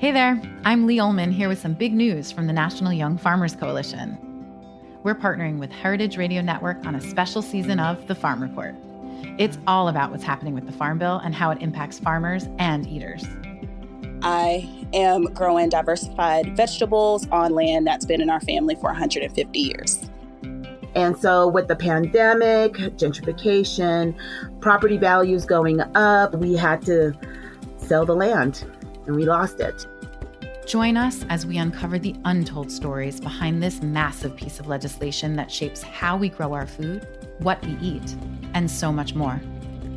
Hey there, I'm Lee Ullman here with some big news from the National Young Farmers Coalition. We're partnering with Heritage Radio Network on a special season of The Farm Report. It's all about what's happening with the Farm Bill and how it impacts farmers and eaters. I am growing diversified vegetables on land that's been in our family for 150 years. And so with the pandemic, gentrification, property values going up, we had to sell the land and we lost it. Join us as we uncover the untold stories behind this massive piece of legislation that shapes how we grow our food, what we eat, and so much more.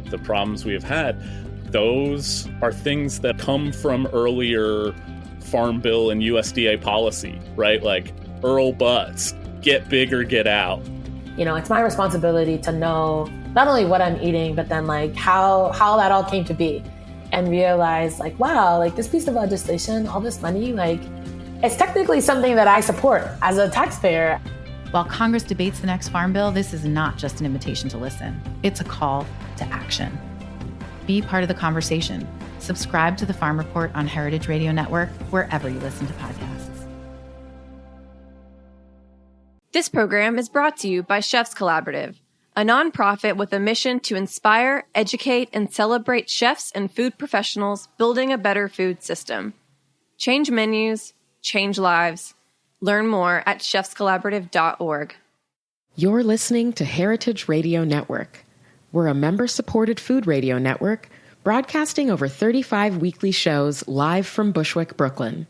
The problems we have had, those are things that come from earlier Farm Bill and USDA policy, right? Like Earl Butts, get big or get out. You know, it's my responsibility to know not only what I'm eating, but then like how that all came to be. And realize like, wow, like this piece of legislation, all this money, like it's technically something that I support as a taxpayer. While Congress debates the next Farm Bill, this is not just an invitation to listen. It's a call to action. Be part of the conversation. Subscribe to the Farm Report on Heritage Radio Network, wherever you listen to podcasts. This program is brought to you by Chefs Collaborative, a nonprofit with a mission to inspire, educate, and celebrate chefs and food professionals building a better food system. Change menus, change lives. Learn more at chefscollaborative.org. You're listening to Heritage Radio Network. We're a member-supported food radio network broadcasting over 35 weekly shows live from Bushwick, Brooklyn.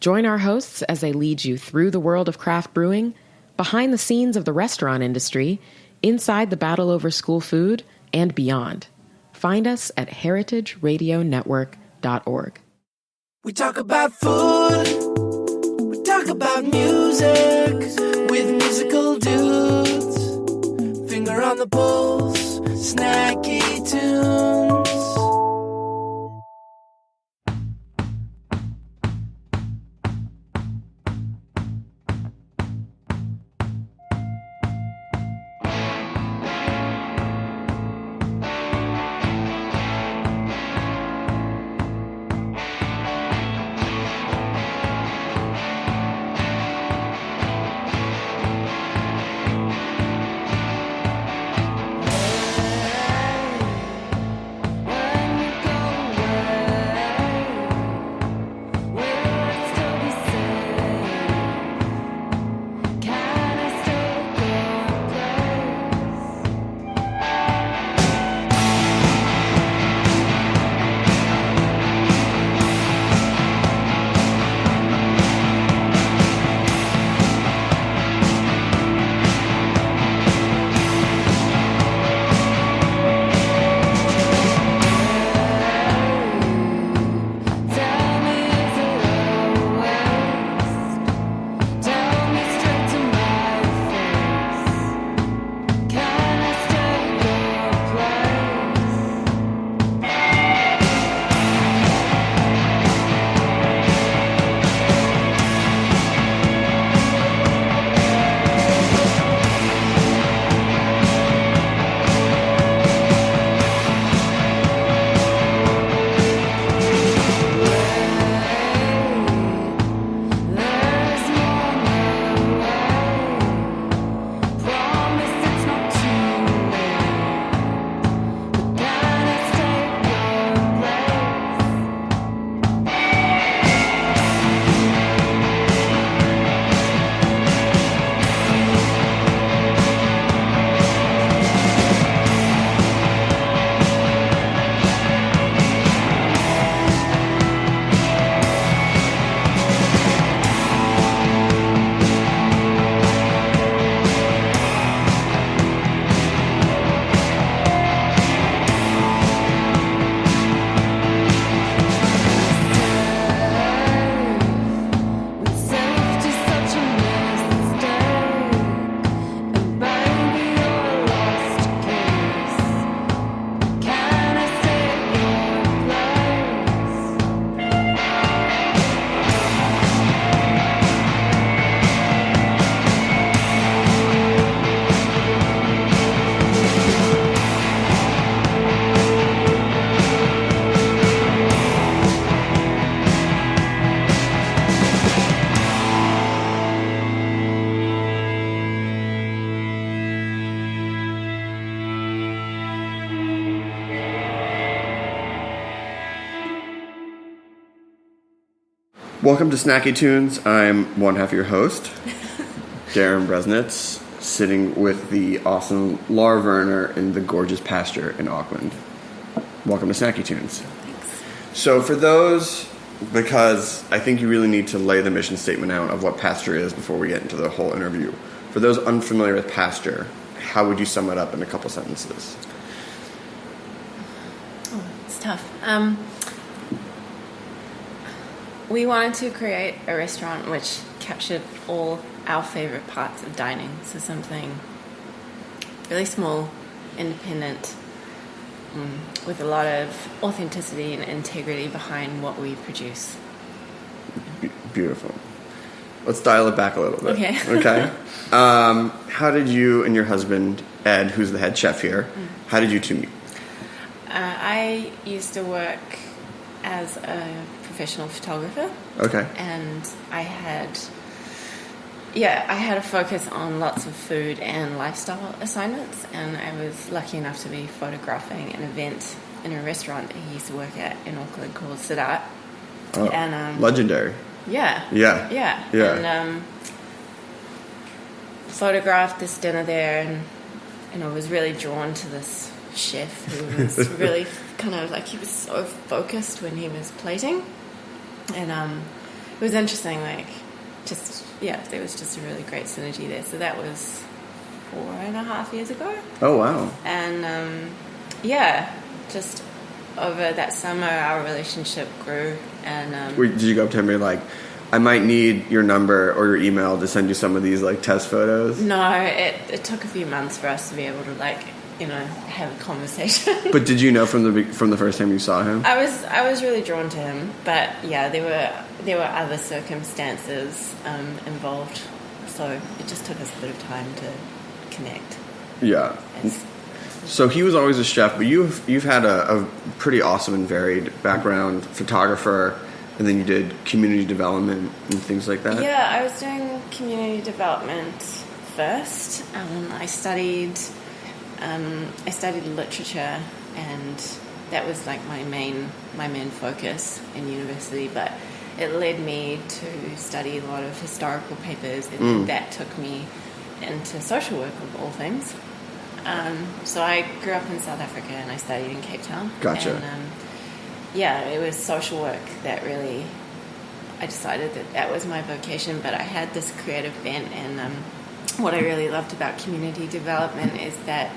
Join our hosts as they lead you through the world of craft brewing, behind the scenes of the restaurant industry, inside the battle over school food, and beyond. Find us at heritageradionetwork.org. We talk about food, we talk about music, with musical dudes, finger on the pulse, snacky tunes. Welcome to Snacky Tunes. I'm one half of your host, Darren Bresnitz, sitting with the awesome Laura Verner in the gorgeous Pasture in Auckland. Welcome to Snacky Tunes. Thanks. So for those, because I think you really need to lay the mission statement out of what Pasture is before we get into the whole interview. For those unfamiliar with Pasture, how would you sum it up in a couple sentences? Oh, it's tough. We wanted to create a restaurant which captured all our favorite parts of dining. So something really small, independent, with a lot of authenticity and integrity behind what we produce. Beautiful. Let's dial it back a little bit. Okay. How did you and your husband, Ed, who's the head chef here, how did you two meet? I used to work as a professional photographer. Okay. And I had a focus on lots of food and lifestyle assignments, and I was lucky enough to be photographing an event in a restaurant that he used to work at in Auckland called Sidat. Oh, and legendary. Yeah. And photographed this dinner there, and I was really drawn to this chef who was really kind of like, he was so focused when he was plating, and it was interesting, like, there was just a really great synergy there. So that was 4.5 years ago. Oh wow. And just over that summer our relationship grew, and did you go up to him and be like, I might need your number or your email to send you some of these like test photos? No, it took a few months for us to be able to, like, have a conversation. But did you know from the first time you saw him? I was really drawn to him, but yeah, there were other circumstances involved, so it just took us a bit of time to connect. Yeah. So he was always a chef, but you've had a pretty awesome and varied background, photographer, and then you did community development and things like that. Yeah, I was doing community development first. I studied literature, and that was like my main focus in university, but it led me to study a lot of historical papers, and that took me into social work of all things. So I grew up in South Africa and I studied in Cape Town. Gotcha. And it was social work that really, I decided that was my vocation, but I had this creative bent, and what I really loved about community development is that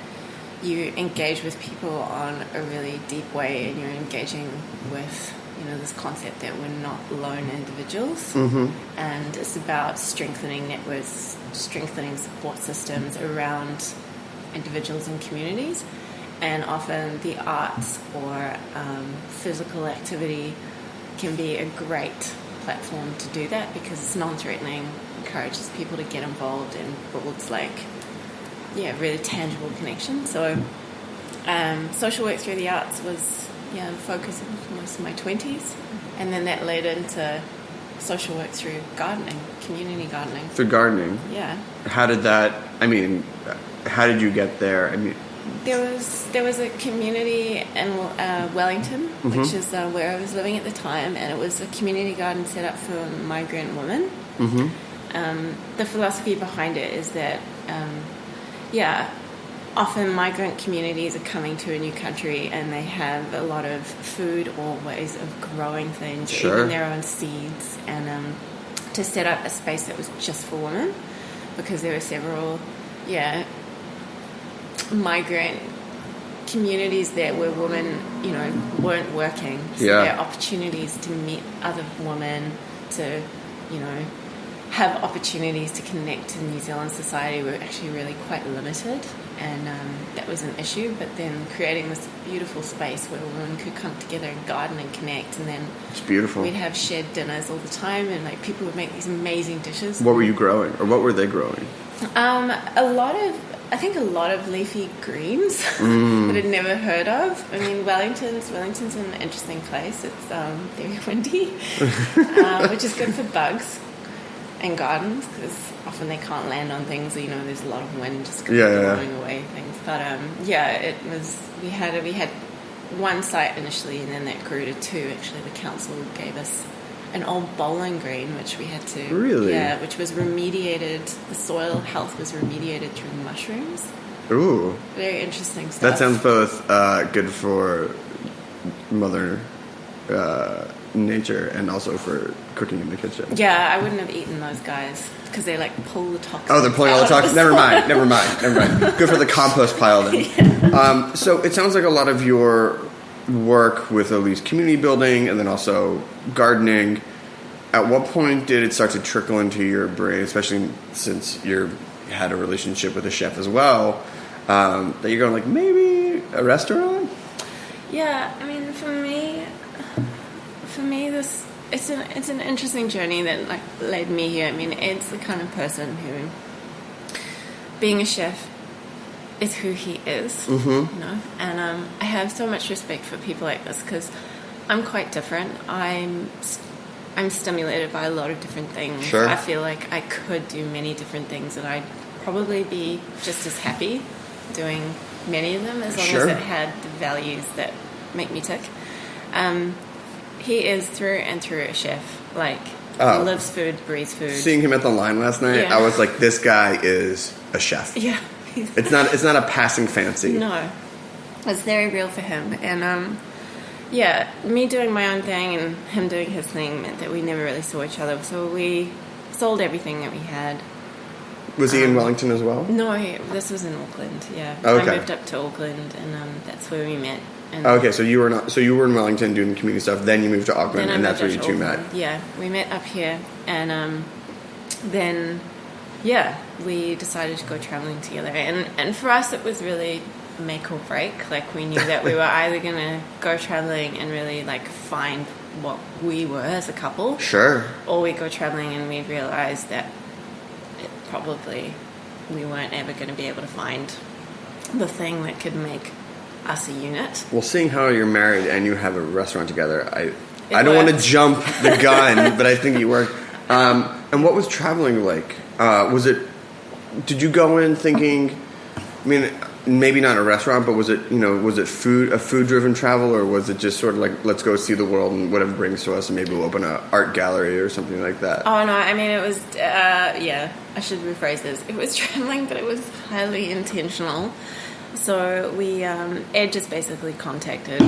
you engage with people on a really deep way, and you're engaging with, this concept that we're not lone individuals. And it's about strengthening networks, strengthening support systems around individuals and communities. And often the arts or physical activity can be a great platform to do that, because it's non-threatening, encourages people to get involved, and builds really tangible connection. So social work through the arts was the focus of most of my 20s, and then that led into social work through gardening, community gardening. Through gardening? Yeah. How did you get there? There was a community in Wellington, which is where I was living at the time, and it was a community garden set up for migrant women. The philosophy behind it is that often migrant communities are coming to a new country, and they have a lot of food or ways of growing things, even their own seeds, and to set up a space that was just for women, because there were several migrant communities there where women weren't working, so their opportunities to meet other women, to have opportunities to connect to New Zealand society were actually really quite limited, and that was an issue. But then creating this beautiful space where women could come together and garden and connect, and then it's beautiful. We'd have shared dinners all the time, and like people would make these amazing dishes. What were you growing, or what were they growing? I think a lot of leafy greens that I'd never heard of. I mean, Wellington's an interesting place. It's very windy, which is good for bugs and gardens, because often they can't land on things. There's a lot of wind just blowing away things. But it was. We had one site initially, and then that grew to two. Actually, the council gave us an old bowling green, which we had to... Really? Yeah, which was remediated. The soil health was remediated through mushrooms. Ooh. Very interesting stuff. That sounds both good for Mother Nature and also for cooking in the kitchen. Yeah, I wouldn't have eaten those guys because they like pull the toxins. Oh, they're pulling all the toxins. Never mind. Good for the compost pile then. Yeah. So it sounds like a lot of your work with at least community building and then also gardening. At what point did it start to trickle into your brain, especially since you had a relationship with a chef as well, that you're going like, maybe a restaurant? Yeah, I mean, for me, this it's an interesting journey that like led me here. I mean, Ed's the kind of person who, being a chef, is who he is. Mm-hmm. You know, and I have so much respect for people like this because I'm quite different. I'm stimulated by a lot of different things. Sure. I feel like I could do many different things, and I'd probably be just as happy doing many of them as long as it had the values that make me tick. He is through and through a chef. Like, lives food, breathes food. Seeing him at the line last night, I was like, this guy is a chef. Yeah. It's not a passing fancy. No. It's very real for him. And, yeah, me doing my own thing and him doing his thing meant that we never really saw each other. So we sold everything that we had. Was he in Wellington as well? No, this was in Auckland, yeah. Okay. I moved up to Auckland, and that's where we met. And okay, so you were in Wellington doing the community stuff, then you moved to Auckland, and that's where you two met. Yeah, we met up here, and then, yeah, we decided to go traveling together. And for us, it was really make or break. Like, we knew that we were either going to go traveling and really, like, find what we were as a couple. Sure. Or we go traveling and we realized that probably we weren't ever going to be able to find the thing that could make us a unit. Well, seeing how you're married and you have a restaurant together, I don't want to jump the gun, but I think you worked. And what was traveling like? Did you go in thinking, I mean, maybe not a restaurant, but was it a food-driven travel, or was it just sort of like, let's go see the world and whatever brings to us, and maybe we'll open an art gallery or something like that? Oh, no, I mean, it was, I should rephrase this. It was traveling, but it was highly intentional. So we, Ed just basically contacted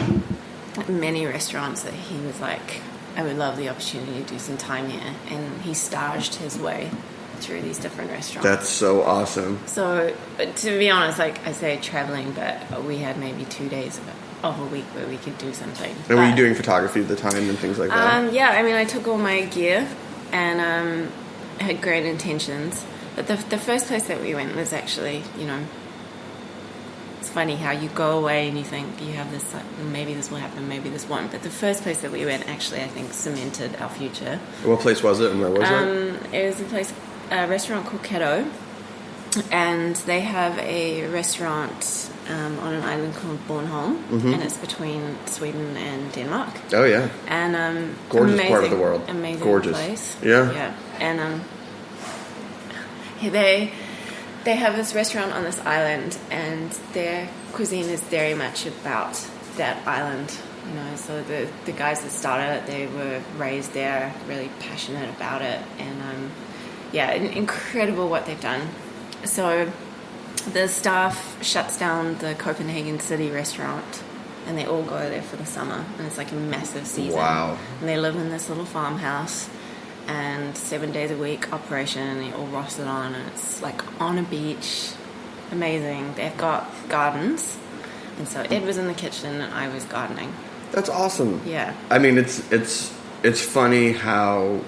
many restaurants that he was like, I would love the opportunity to do some time here. And he staged his way through these different restaurants. That's so awesome. So, to be honest, like I say, traveling, but we had maybe 2 days of a week where we could do something. And were you doing photography at the time and things like that? Yeah, I mean, I took all my gear and had great intentions. But the first place that we went was actually, it's funny how you go away and you think you have this, like, maybe this will happen, maybe this won't. But the first place that we went actually, I think, cemented our future. What place was it and where was it? It was a restaurant called Keto, and they have a restaurant on an island called Bornholm, and it's between Sweden and Denmark. Oh yeah, and gorgeous part of the world, amazing gorgeous place. Yeah, and they have this restaurant on this island, and their cuisine is very much about that island. So the guys that started it, they were raised there, really passionate about it, and incredible what they've done. So the staff shuts down the Copenhagen City restaurant, and they all go there for the summer, and it's like a massive season. Wow. And they live in this little farmhouse, and 7 days a week operation, and they all rostered on, and it's like on a beach. Amazing. They've got gardens, and so Ed was in the kitchen and I was gardening. That's awesome. Yeah. I mean, it's funny how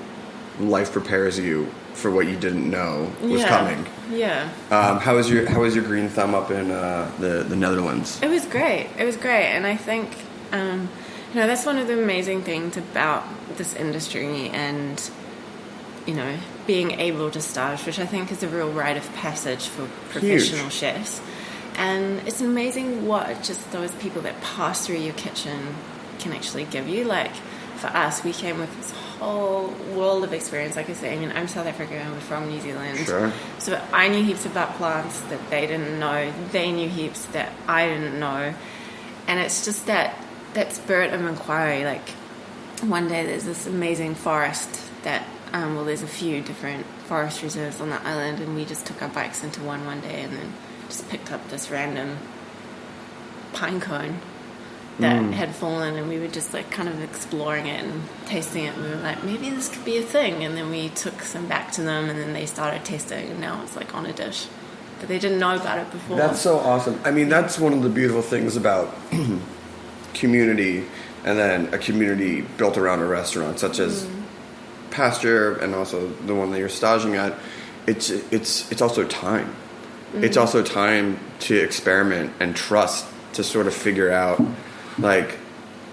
life prepares you for what you didn't know was coming. Yeah. How was your green thumb up in the Netherlands? It was great. And I think that's one of the amazing things about this industry, and being able to stage, which I think is a real rite of passage for professional chefs. And it's amazing what just those people that pass through your kitchen can actually give you. Like, for us, we came with this whole world of experience. Like I say, I mean, I'm South African, we're from New Zealand. Sure. So I knew heaps about plants that they didn't know. They knew heaps that I didn't know. And it's just that spirit of inquiry. Like, one day there's this amazing forest that, there's a few different forest reserves on the island, and we just took our bikes into one day and then just picked up this random pine cone that had fallen, and we were just like kind of exploring it and tasting it, and we were like, maybe this could be a thing. And then we took some back to them, and then they started tasting, and now it's like on a dish, but they didn't know about it before. That's so awesome. I mean, that's one of the beautiful things about community, and then a community built around a restaurant such as Pasture, and also the one that you're staging at. It's also time. It's also time to experiment and trust, to sort of figure out, like,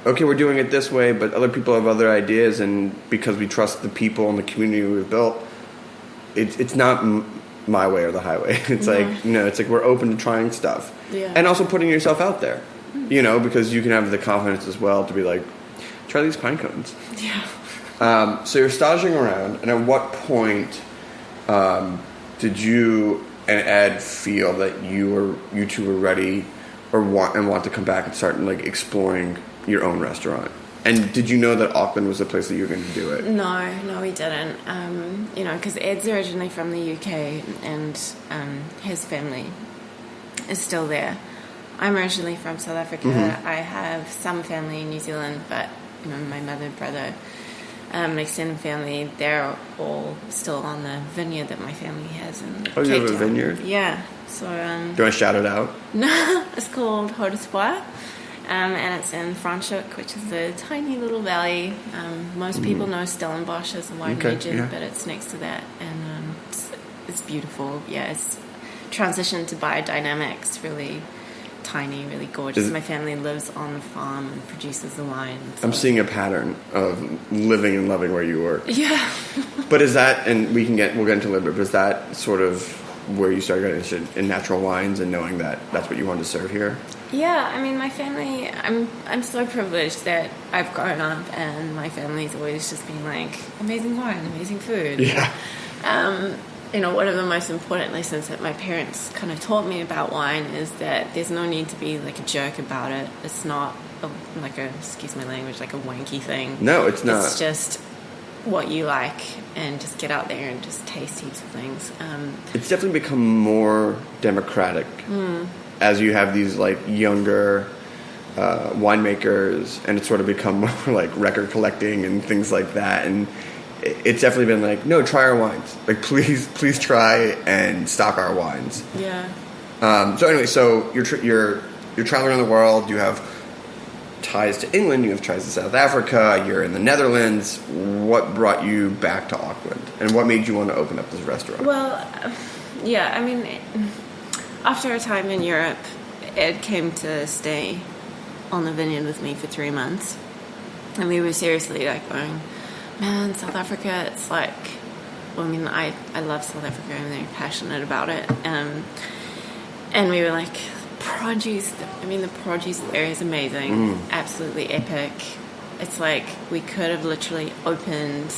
okay, we're doing it this way, but other people have other ideas, and because we trust the people and the community we've built, it's not my way or the highway. It's like, it's like we're open to trying stuff. Yeah. And also putting yourself out there, because you can have the confidence as well to be like, try these pine cones. Yeah. So you're staging around, and at what point did you and Ed feel that you two were ready or want to come back and start like exploring your own restaurant? And did you know that Auckland was the place that you were going to do it? No, we didn't. Because Ed's originally from the UK, and his family is still there. I'm originally from South Africa. I have some family in New Zealand, but my mother, brother, my extended family, they're all still on the vineyard that my family has in Cape you have a Town. vineyard? Yeah. So, do you want to shout it out? No, it's called Hodespoir, and it's in Franschhoek, which is a tiny little valley. Most people know Stellenbosch as a wine region, but it's next to that, and it's beautiful. Yeah, it's transitioned to biodynamic. It's really tiny, really gorgeous. My family lives on the farm and produces the wine. So. I'm seeing a pattern of living and loving where you work. Yeah. But is that, and we'll get into it a little bit, but is that sort of where you started getting interested in natural wines and knowing that that's what you wanted to serve here? Yeah, I mean, my family, I'm so privileged that I've grown up and my family's always just been like, amazing wine, amazing food. Yeah. One of the most important lessons that my parents kind of taught me about wine is that there's no need to be like a jerk about it. It's not excuse my language, like a wanky thing. No, it's not. It's just what you like, and just get out there and just taste heaps of things. It's definitely become more democratic as you have these like younger winemakers, and it's sort of become more like record collecting and things like that. And it's definitely been like, no, try our wines. Like, please try and stock our wines. Yeah. So anyway, so you're traveling around the world. You have ties to England. You have ties to South Africa. You're in the Netherlands. What brought you back to Auckland, and what made you want to open up this restaurant? Well, yeah, I mean, after a time in Europe, Ed came to stay on the vineyard with me for 3 months, and we were seriously like going, man, South Africa, it's like, well, I mean, I love South Africa. I'm very passionate about it. And we were like, the produce there is amazing. Absolutely epic. It's like we could have literally opened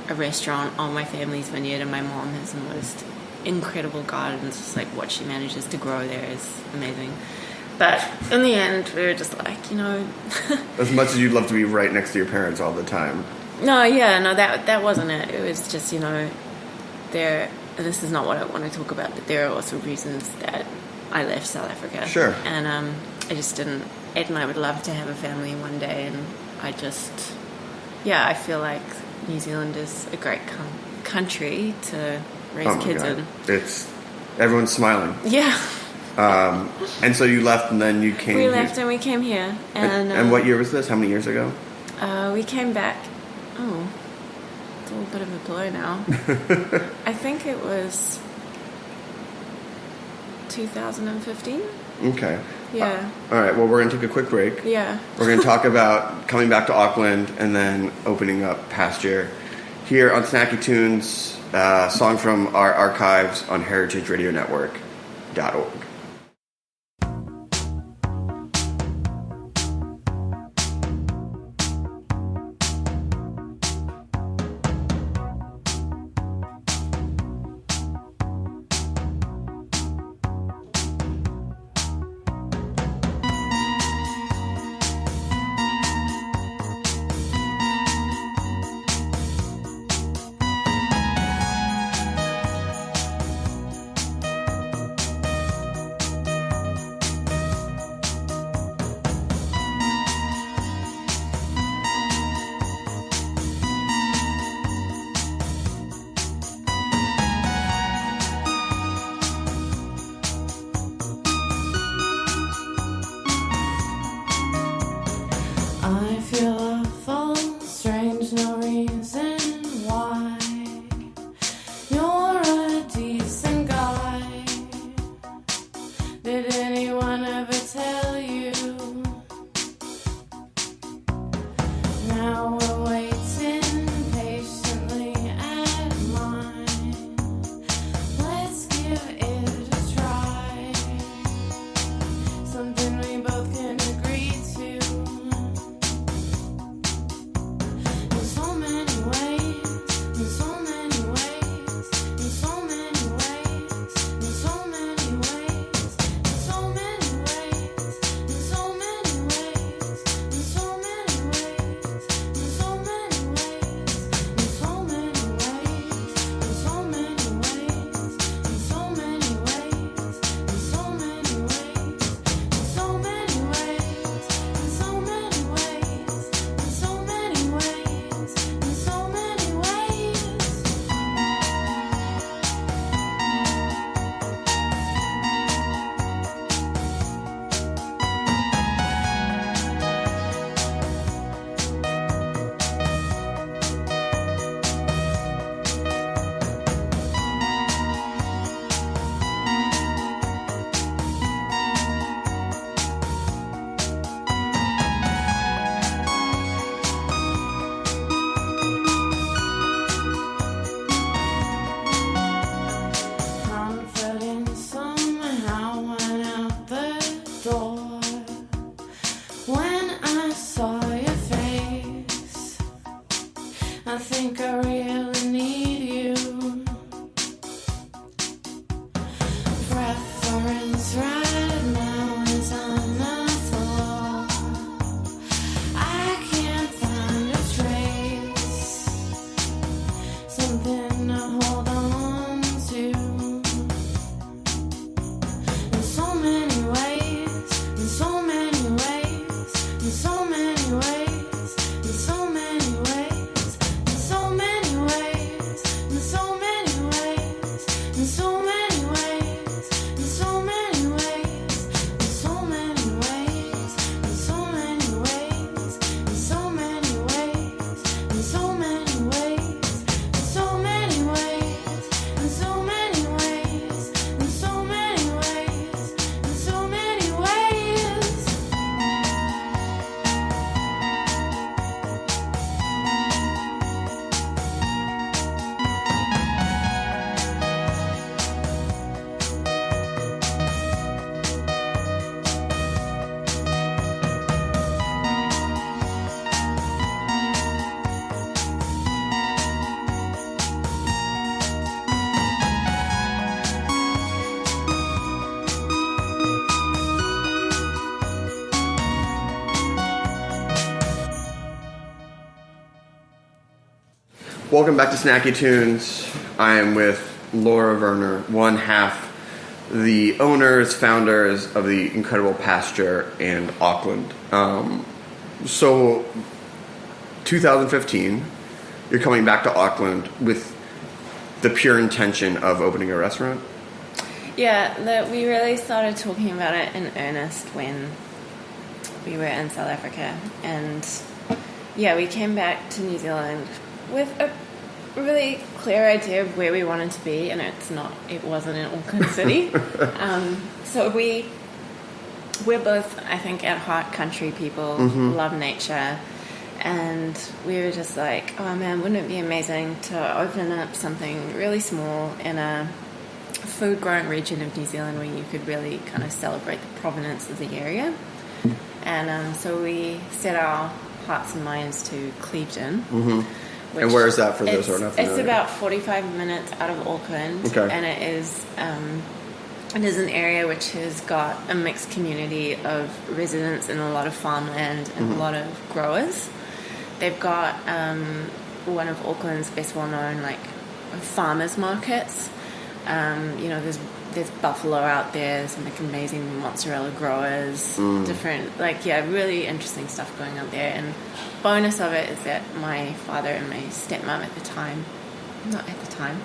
a restaurant on my family's vineyard, and my mom has the most incredible gardens. Just like what she manages to grow there is amazing. But in the end, we were just like, As much as you'd love to be right next to your parents all the time. No, that wasn't it. It was just, there, and this is not what I want to talk about, but there are also reasons that I left South Africa. Sure. And I just didn't, Ed and I would love to have a family one day, and I feel like New Zealand is a great country to raise kids in. Everyone's smiling. Yeah. And so you left, and then you came. We left and we came here. And what year was this? How many years ago? We came back. Oh, it's a little bit of a blur now. I think it was 2015. Okay. Yeah. All right. Well, we're going to take a quick break. Yeah. We're going to talk about coming back to Auckland and then opening up Pasture here on Snacky Tunes, song from our archives on heritageradionetwork.org. I think I really need you. Preference right now is on the floor. I can't find a trace, something to hold on to. In so many ways, in so many ways, in so many ways, in so many ways, in so many ways, in so many ways, in so many ways, in so many ways, in so many ways, in so many ways, in so many ways, in so many ways, in so many ways, in so many ways, in so many ways, in so many ways. Welcome back to Snacky Tunes. I am with Laura Verner, one half the owners, founders of the incredible Pasture in Auckland. So, 2015, you're coming back to Auckland with the pure intention of opening a restaurant? Yeah, we really started talking about it in earnest when we were in South Africa. And yeah, we came back to New Zealand with a really clear idea of where we wanted to be, and it wasn't in Auckland City. So we're both, I think, at heart country people, love nature, and we were just like, oh man, wouldn't it be amazing to open up something really small in a food growing region of New Zealand where you could really kind of celebrate the provenance of the area. And so we set our hearts and minds to Clevedon. And where is that for those who are not familiar? It's about 45 minutes out of Auckland. Okay. And it is an area which has got a mixed community of residents and a lot of farmland and a lot of growers. They've got one of Auckland's best well-known farmers markets. There's buffalo out there. There's some amazing mozzarella growers. Different, really interesting stuff going on there. And bonus of it is that my father and my stepmom at the time, not at the time,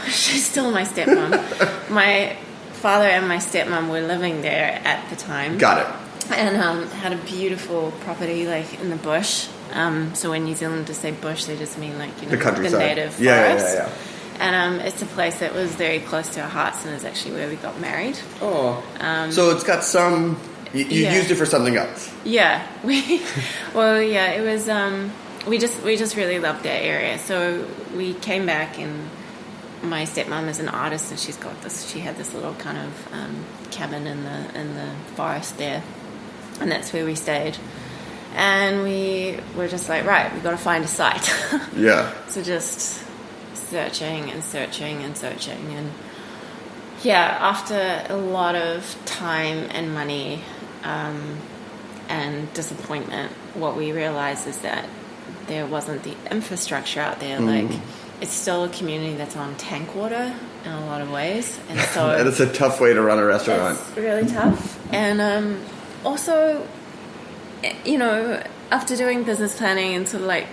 she's still my stepmom. My father and my stepmom were living there at the time. Got it. And had a beautiful property in the bush. So when New Zealanders say bush, they just mean the countryside, the native forest. Yeah. And it's a place that was very close to our hearts, and is actually where we got married. Oh, so it's got some. You used it for something else. Yeah, it was. We just really loved that area, so we came back, and my stepmom is an artist, and she had this little kind of cabin in the forest there, and that's where we stayed. And we were just like, right, we've got to find a site. Yeah. So just searching and searching and searching, and after a lot of time and money and disappointment, what we realized is that there wasn't the infrastructure out there. It's still a community that's on tank water in a lot of ways, and so and it's a tough way to run a restaurant. It's really tough. And also, after doing business planning and sort of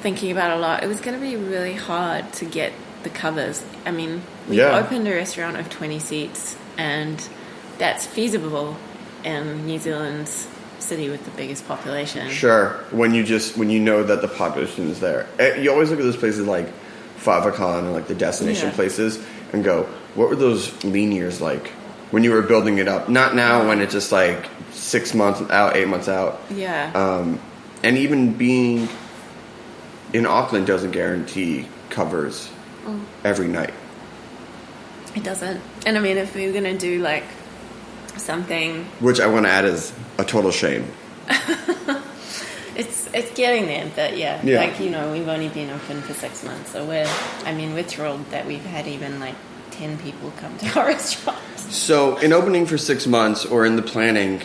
thinking about it a lot, it was going to be really hard to get the covers. I mean, we opened a restaurant of 20 seats, and that's feasible in New Zealand's city with the biggest population. Sure. When you know that the population is there. You always look at those places like Favacon or the destination places and go, what were those lean years like when you were building it up? Not now when it's just 6 months out, 8 months out. Yeah. And even being in Auckland doesn't guarantee covers every night. It doesn't. And I mean, if we were going to do something... Which I want to add is a total shame. It's getting there, but Yeah. like, you know, we've only been open for 6 months, so we're thrilled that we've had even like 10 people come to our restaurant. So in opening for 6 months or in the planning,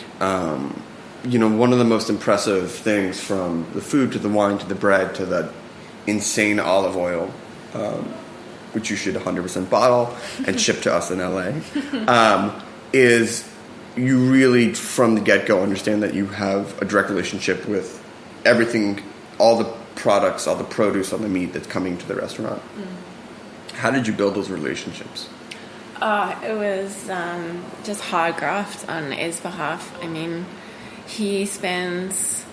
you know, one of the most impressive things from the food to the wine to the bread to the insane olive oil, which you should 100% bottle and ship to us in LA, is you really from the get-go understand that you have a direct relationship with everything, all the products, all the produce, all the meat that's coming to the restaurant. How did you build those relationships? It was just hard graft on Ed's behalf. I mean, he spends,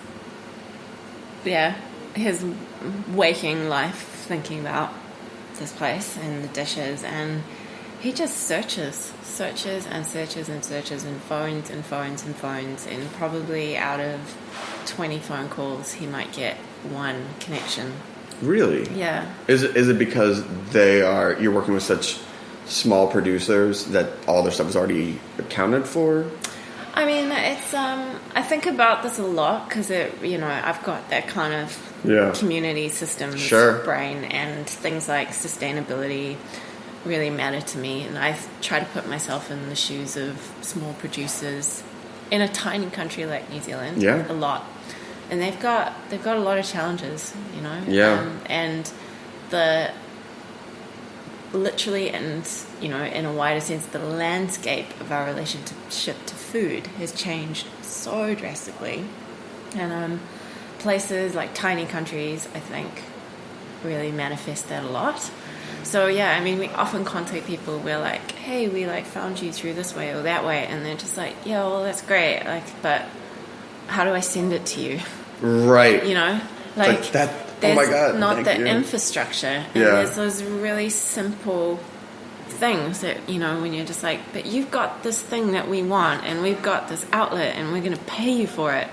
his waking life thinking about this place and the dishes, and he just searches and phones, and probably out of 20 phone calls, he might get one connection. Really? Yeah. Is it because you're working with such small producers that all their stuff is already accounted for? I mean, it's I think about this a lot because I've got that kind of community systems brain, and things like sustainability really matter to me, and I try to put myself in the shoes of small producers in a tiny country like New Zealand a lot, and they've got a lot of challenges, you know, and the literally and in a wider sense the landscape of our relationship to food has changed so drastically, and places like tiny countries I think really manifest that a lot. So we often contact people. We're like, hey, we found you through this way or that way, and they're just like, yeah, well, that's great, but how do I send it to you? Right. You know, like that. There's oh my God, not the infrastructure, and there's those really simple things that when you're just like, but you've got this thing that we want, and we've got this outlet, and we're going to pay you for it.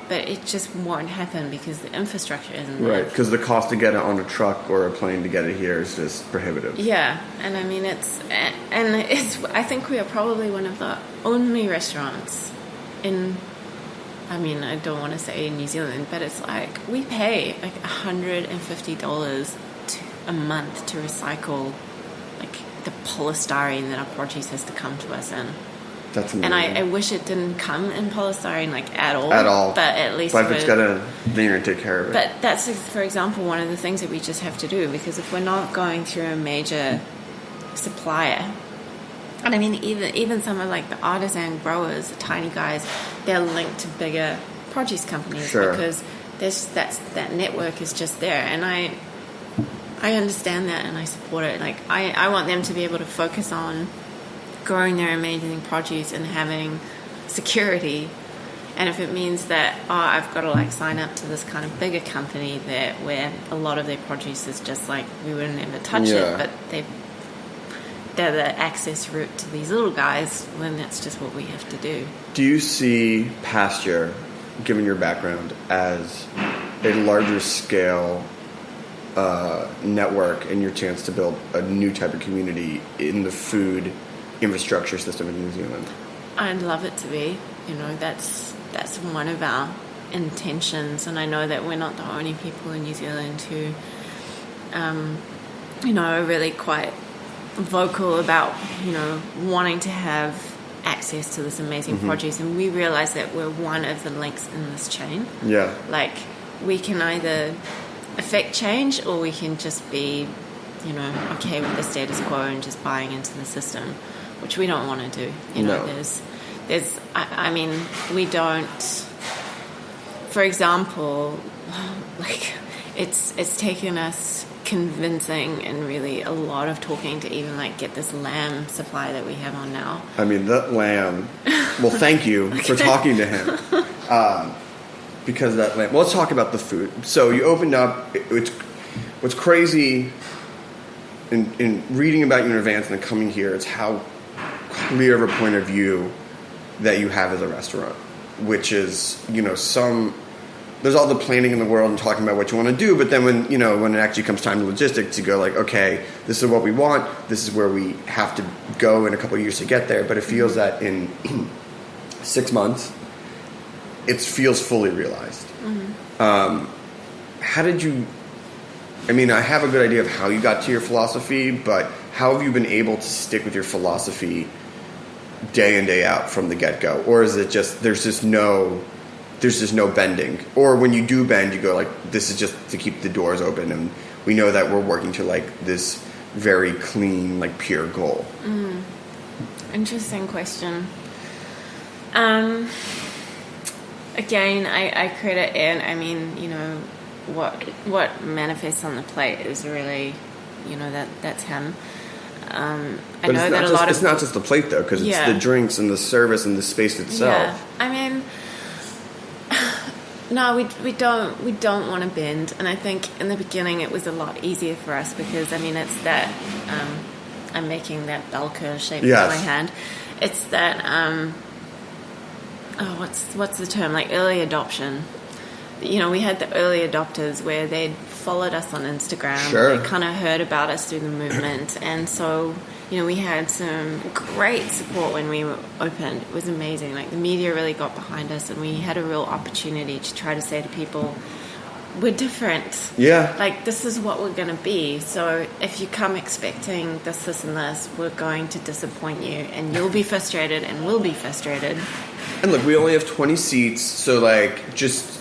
But it just won't happen because the infrastructure isn't there. Right, because the cost to get it on a truck or a plane to get it here is just prohibitive. Yeah, and I mean I think we are probably one of the only restaurants in, I don't want to say in New Zealand, but it's like we pay like $150 a month to recycle like the polystyrene that our produce has to come to us in. That's amazing. And I wish it didn't come in polystyrene at all. But at least if it's then you're going to take care of it. But that's, for example, one of the things that we just have to do, because if we're not going through a major supplier, and I mean even some of like the artisan growers, the tiny guys, they're linked to bigger produce companies because that network is just there, and I understand that and I support it. Like I want them to be able to focus on growing their amazing produce and having security, and if it means that I've got to sign up to this kind of bigger company where a lot of their produce is just like we wouldn't ever touch it, but they're the access route to these little guys, then that's just what we have to do. Do you see Pasture, given your background, as a larger scale network and your chance to build a new type of community in the food infrastructure system in New Zealand? I'd love it to be. That's one of our intentions, and I know that we're not the only people in New Zealand who are really quite vocal about wanting to have access to this amazing produce, and we realize that we're one of the links in this chain. We can either affect change, or we can just be okay with the status quo and just buying into the system, which we don't want to do. We don't, for example, it's taken us convincing and really a lot of talking to even get this lamb supply that we have on now. I mean, that lamb, well, thank you for talking to him. Because that lamb, well, let's talk about the food. So you opened up, what's crazy in reading about you in advance and then coming here, it's how clear of a point of view that you have as a restaurant, which is, there's all the planning in the world and talking about what you want to do, but then when it actually comes time to logistics, you go okay, this is what we want, this is where we have to go in a couple of years to get there. But it feels that in 6 months, it feels fully realized. How did you? I mean, I have a good idea of how you got to your philosophy, but how have you been able to stick with your philosophy day in, day out from the get-go? Or is it just there's just no bending? Or when you do bend, you go like, this is just to keep the doors open, and we know that we're working to like this very clean, like pure goal? Interesting question. Again, I credit Ed. I mean, you know, what manifests on the plate is really, you know, that's him. I But know it's that not a lot of it's not just the plate though, because it's the drinks and the service and the space itself. Yeah, I mean, no, we don't want to bend, and I think in the beginning it was a lot easier for us because I mean it's that I'm making that bell curve shape with my hand. It's that what's the term, like early adoption. You know, we had the early adopters where they'd followed us on Instagram. Sure. They kind of heard about us through the movement, and so you know we had some great support when we were opened. It was amazing. Like the media really got behind us, and we had a real opportunity to try to say to people, we're different. Yeah. Like, this is what we're going to be. So if you come expecting this, and this, we're going to disappoint you. And you'll be frustrated, and we'll be frustrated. And look, we only have 20 seats, so, like, just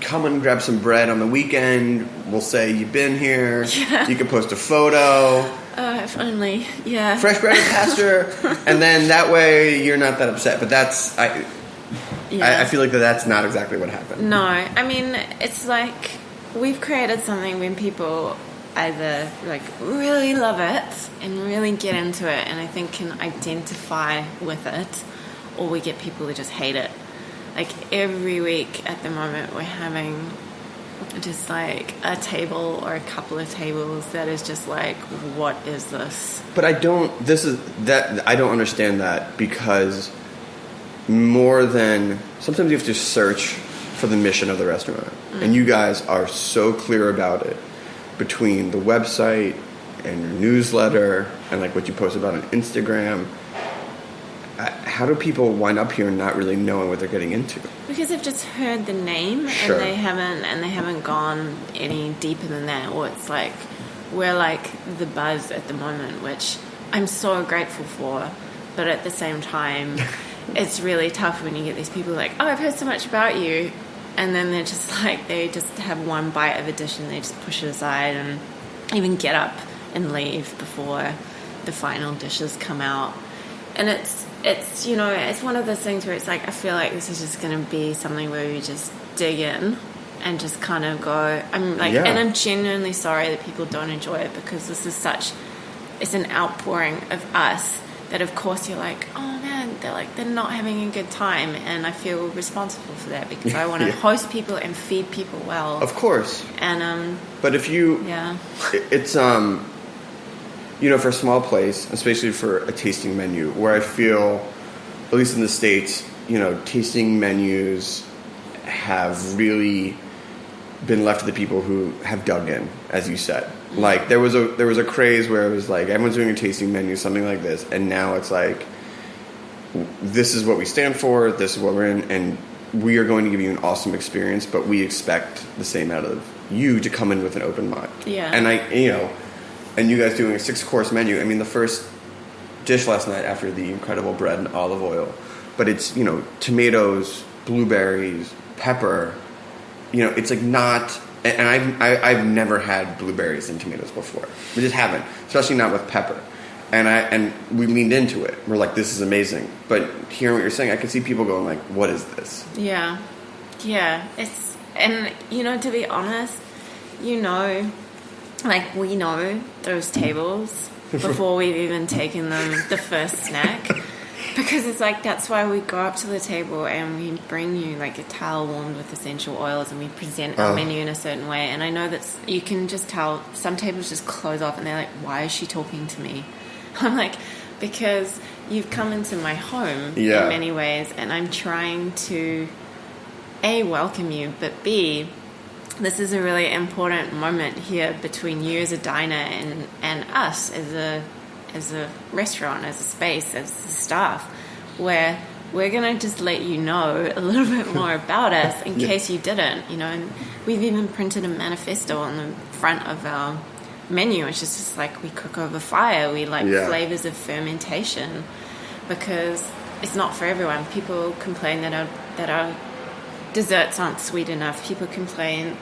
come and grab some bread on the weekend. We'll say you've been here. Yeah. You can post a photo. If only. Yeah. Fresh bread at Pasture. And then that way you're not that upset. But that's... I feel like that's not exactly what happened. No, I mean, it's like we've created something when people either like really love it and really get into it and I think can identify with it, or we get people who just hate it. Like every week at the moment we're having just like a table or a couple of tables that is just like, what is this? But I don't understand that, because more than sometimes you have to search for the mission of the restaurant, and you guys are so clear about it between the website and your newsletter and like what you post about on Instagram. How do people wind up here not really knowing what they're getting into? Because they've just heard the name Sure. and they haven't gone any deeper than that. Or it's like we're like the buzz at the moment, which I'm so grateful for, but at the same time it's really tough when you get these people like, oh, I've heard so much about you, and then they're just like, they just have one bite of a dish and they just push it aside and even get up and leave before the final dishes come out. And it's you know, it's one of those things where it's like, I feel like this is just going to be something where we just dig in and just kind of go, I'm like, and I'm genuinely sorry that people don't enjoy it, because this is it's an outpouring of us that of course you're like, oh man, they're not having a good time, and I feel responsible for that because I want to host people and feed people well. Of course. And but if you it's you know, for a small place, especially for a tasting menu, where I feel, at least in the States, you know, tasting menus have really been left to the people who have dug in, as you said. Like there was a craze where it was like everyone's doing a tasting menu, something like this, and now it's like, this is what we stand for, this is what we're in, and we are going to give you an awesome experience, but we expect the same out of you to come in with an open mind. Yeah. And you guys doing a 6-course menu. I mean, the first dish last night after the incredible bread and olive oil, but it's, you know, tomatoes, blueberries, pepper. You know, it's like not. And I've never had blueberries and tomatoes before. We just haven't, especially not with pepper. And we leaned into it. We're like, this is amazing. But hearing what you're saying, I can see people going like, what is this? Yeah. And you know, to be honest, you know, like we know those tables before we've even taken them the first snack, because it's like, that's why we go up to the table and we bring you like a towel warmed with essential oils, and we present our menu in a certain way. And I know that you can just tell some tables just close off and they're like, why is she talking to me? I'm like, because you've come into my home in many ways, and I'm trying to A, welcome you, but B, this is a really important moment here between you as a diner and us as a restaurant, as a space, as the staff, where we're going to just let you know a little bit more about us in case you didn't, you know. And we've even printed a manifesto on the front of our menu, which is just like, we cook over fire, we like flavors of fermentation, because it's not for everyone. People complain that our desserts aren't sweet enough. People complain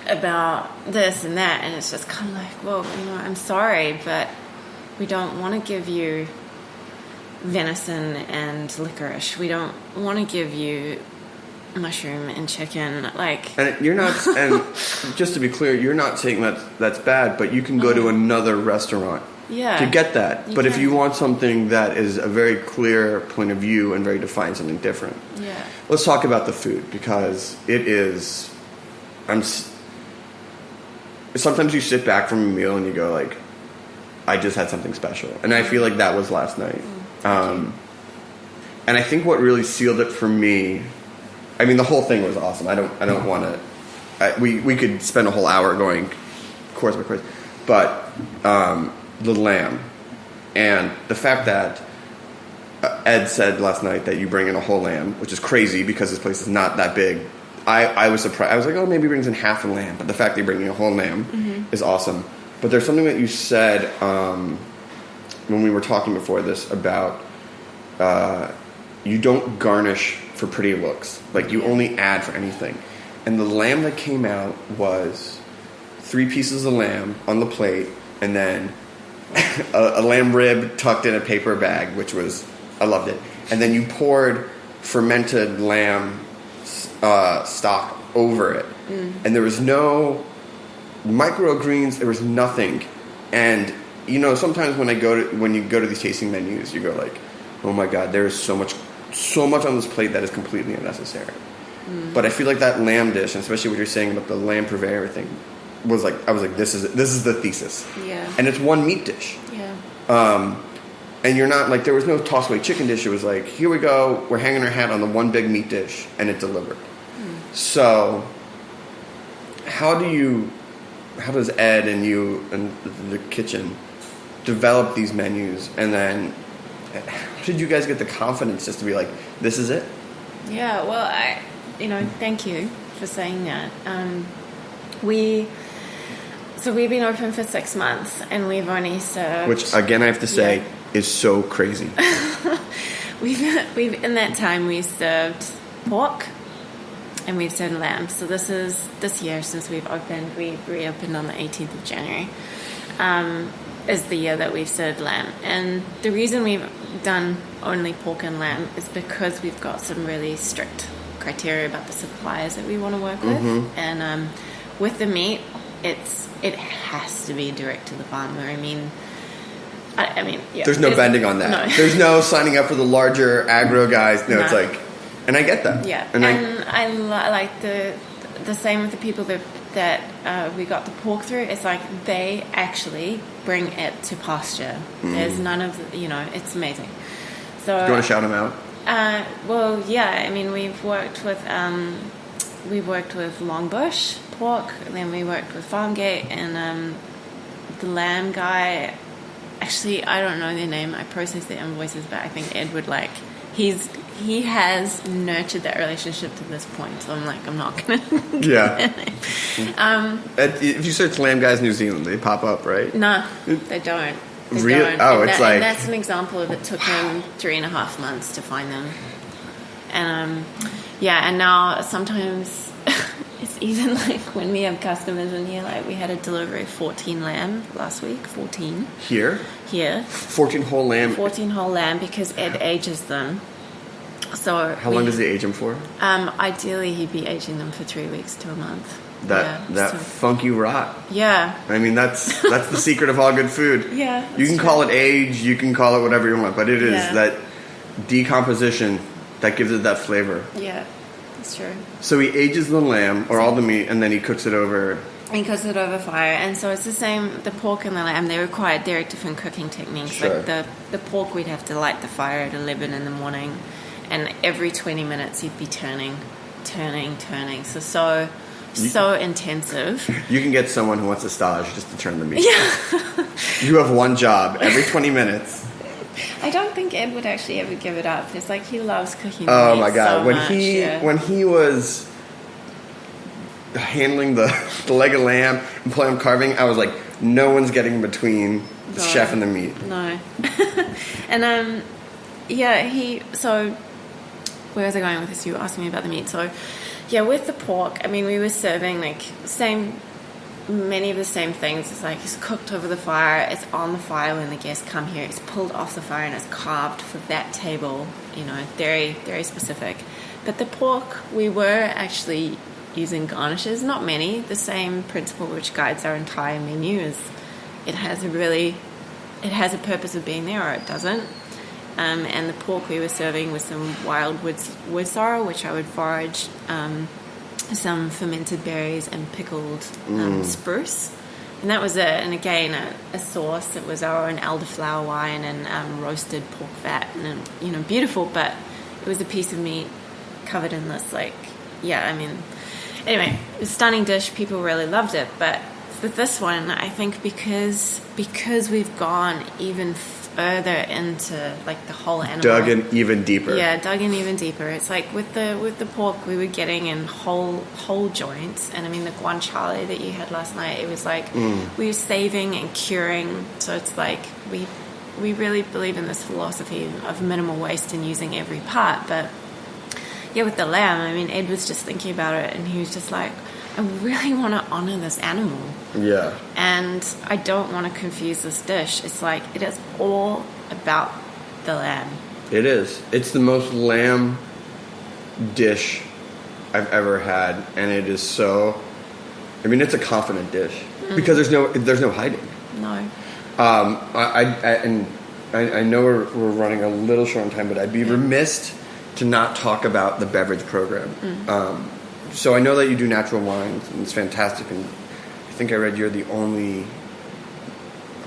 about this and that, and it's just kind of like, well, you know, I'm sorry, but we don't want to give you venison and licorice. We don't want to give you mushroom and chicken. Like, and you're not. And just to be clear, you're not saying that's bad, but you can go to another restaurant to get that. But if you want something that is a very clear point of view and very defined, something different, let's talk about the food, because it is. Sometimes you sit back from a meal and you go like, I just had something special, and I feel like that was last night. And I think what really sealed it for me, I mean, the whole thing was awesome. I don't want to. We could spend a whole hour going course by course, but the lamb and the fact that Ed said last night that you bring in a whole lamb, which is crazy because this place is not that big. I was surprised. I was like, oh, maybe he brings in half a lamb, but the fact that you're bringing a whole lamb is awesome. But there's something that you said when we were talking before this about you don't garnish for pretty looks. Like, you only add for anything. And the lamb that came out was 3 pieces of lamb on the plate, and then a lamb rib tucked in a paper bag, which was, I loved it. And then you poured fermented lamb stock over it. And there was no microgreens, there was nothing. And you know, sometimes when you go to these tasting menus, you go like, oh my god, there is so much on this plate that is completely unnecessary. But I feel like that lamb dish, and especially what you're saying about the lamb purveyor thing, was like, I was like, this is the thesis. Yeah. And it's one meat dish. Yeah. And you're not like, there was no toss away chicken dish. It was like, here we go, we're hanging our hat on the one big meat dish, and it delivered. So how does Ed and you and the kitchen develop these menus, and then how did you guys get the confidence just to be like, this is it? Yeah, well, thank you for saying that. We've been open for 6 months, and we've only served, which again I have to say is so crazy. we've in that time we served pork and we've served lamb. So this year, since we've opened, we reopened on the 18th of January, is the year that we've served lamb. And the reason we've done only pork and lamb is because we've got some really strict criteria about the suppliers that we want to work with. And with the meat, it has to be direct to the farmer. I mean, there's no bending on that. No. There's no signing up for the larger agro guys. No, it's like, and I get that. Yeah, and I like the same with the people that we got the pork through. It's like they actually bring it to pasture. There's none of it's amazing. So, do you want to shout them out? Well, yeah. I mean, we've worked with Longbush pork, and then we worked with Farmgate, and the lamb guy. Actually, I don't know their name. I process their invoices, but I think Ed would like. He has nurtured that relationship to this point, so I'm like, I'm not gonna. Yeah. If you search lamb guys New Zealand, they pop up, right? No, they don't. Really? Don't. Oh, and it's like, and that's an example of it took him 3.5 months to find them, and and now sometimes. It's even like when we have customers in here, like we had a delivery of 14 lamb last week. 14 here 14 whole lamb. 14 whole lamb, because Ed ages them. So how long does he age them for? Ideally he'd be aging them for 3 weeks to a month. That funky rot. Yeah. I mean, that's the secret of all good food. Yeah. You can call it age, you can call it whatever you want, but it is that decomposition that gives it that flavor. Yeah. That's true. So he ages the lamb or all the meat, and then he cooks it over. He cooks it over fire, and so it's the same. The pork and the lamb, they require different cooking techniques. Sure. Like the pork, we'd have to light the fire at 11 in the morning, and every 20 minutes he'd be turning. So intensive. You can get someone who wants a stage just to turn the meat. Yeah. You have one job every 20 minutes. I don't think Ed would actually ever give it up. It's like he loves cooking. Oh meat my god! so much, When he was handling the leg of lamb and playing carving, I was like, no one's getting between the chef and the meat. No. And so where was I going with this? You were asking me about the meat. So yeah, with the pork, I mean, we were serving like many of the same things. It's like it's cooked over the fire, it's on the fire when the guests come here, it's pulled off the fire and it's carved for that table, very, very specific. But the pork, we were actually using garnishes, not many. The same principle which guides our entire menu is it has a purpose of being there or it doesn't. And the pork we were serving was some wild wood sorrel, which I would forage, some fermented berries and pickled spruce. And that was and again a sauce. It was our own elderflower wine and roasted pork fat, and beautiful, but it was a piece of meat covered in this anyway, it was a stunning dish. People really loved it. But with this one, I think because we've gone even further into like the whole animal, dug in even deeper. It's like with the pork, we were getting in whole joints, and I mean the guanciale that you had last night, it was like we were saving and curing. So it's like we really believe in this philosophy of minimal waste and using every part. But yeah, with the lamb, I mean, Ed was just thinking about it, and he was just like, I really want to honor this animal. Yeah. And I don't want to confuse this dish. It's like, it is all about the lamb. It is. It's the most lamb dish I've ever had, and it is so, I mean, it's a confident dish because there's no hiding. No. I know we're running a little short on time, but I'd be remiss to not talk about the beverage program. So I know that you do natural wines, and it's fantastic. And I think I read you're the only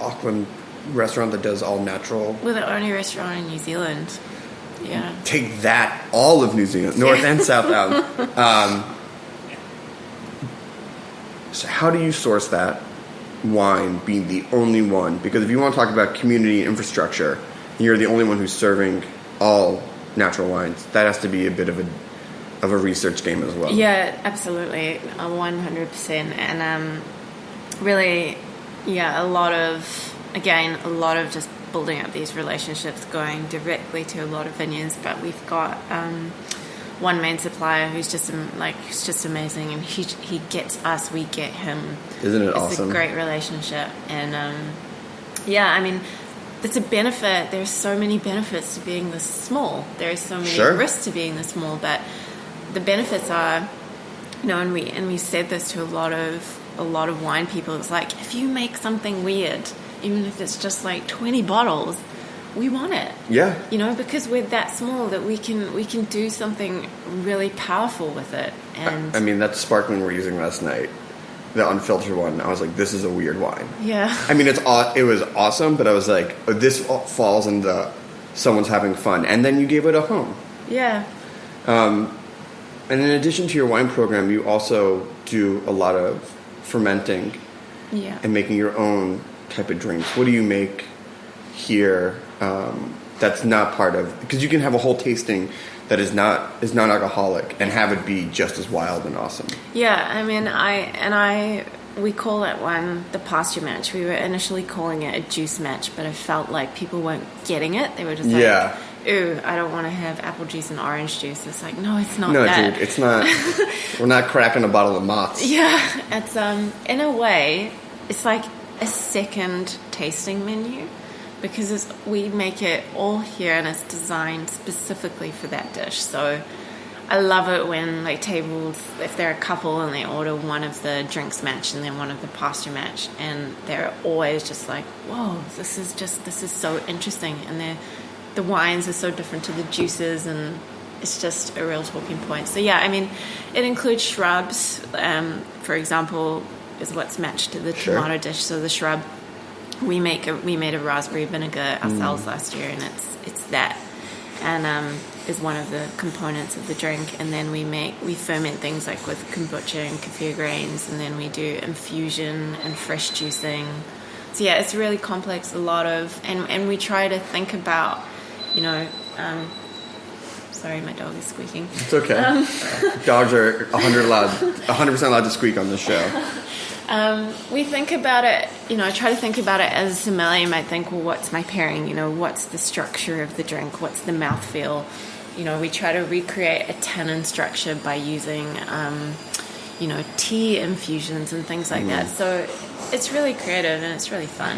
Auckland restaurant that does all natural. We're the only restaurant in New Zealand. Yeah. Take that, all of New Zealand, North and South Island. So how do you source that wine being the only one? Because if you want to talk about community infrastructure, you're the only one who's serving all natural wines. That has to be a bit of a research game as well. Yeah, absolutely, 100%. And really, yeah, a lot of just building up these relationships, going directly to a lot of vineyards. But we've got one main supplier who's just amazing, and he gets us, we get him. Isn't it awesome? It's a great relationship, and yeah, I mean, it's a benefit. There's so many benefits to being this small. There's so many risks to being this small, but the benefits are, and we said this to a lot of wine people. It's like, if you make something weird, even if it's just like 20 bottles, we want it. Yeah. Because we're that small that we can do something really powerful with it. And I mean, that sparkling we're using last night, the unfiltered one, I was like, this is a weird wine. Yeah. I mean, it was awesome, but I was like, oh, this falls into someone's having fun. And then you gave it a home. Yeah. And in addition to your wine program, you also do a lot of fermenting and making your own type of drinks. What do you make here that's not part of... Because you can have a whole tasting that is non-alcoholic and have it be just as wild and awesome. Yeah, I mean, we call that one the Pasture match. We were initially calling it a juice match, but I felt like people weren't getting it. They were just like, ooh, I don't want to have apple juice and orange juice. It's like, no, it's not that. No, dude, it's not. We're not cracking a bottle of Mott's. Yeah, it's in a way, it's like a second tasting menu, because we make it all here and it's designed specifically for that dish. So I love it when like tables, if they're a couple and they order one of the drinks match and then one of the pasture match, and they're always just like, whoa, this is so interesting, and the wines are so different to the juices, and it's just a real talking point. So yeah, I mean, it includes shrubs, for example, is what's matched to the tomato dish. So the shrub, we made a raspberry vinegar ourselves last year, and it's that, and is one of the components of the drink. And then we ferment things like with kombucha and kefir grains, and then we do infusion and fresh juicing. So yeah, it's really complex. And we try to think about, sorry, my dog is squeaking. It's okay. Dogs are 100% allowed to squeak on this show. We think about it, I try to think about it as a sommelier. You might think, well, what's my pairing? What's the structure of the drink? What's the mouthfeel? We try to recreate a tannin structure by using, tea infusions and things like that. So it's really creative and it's really fun.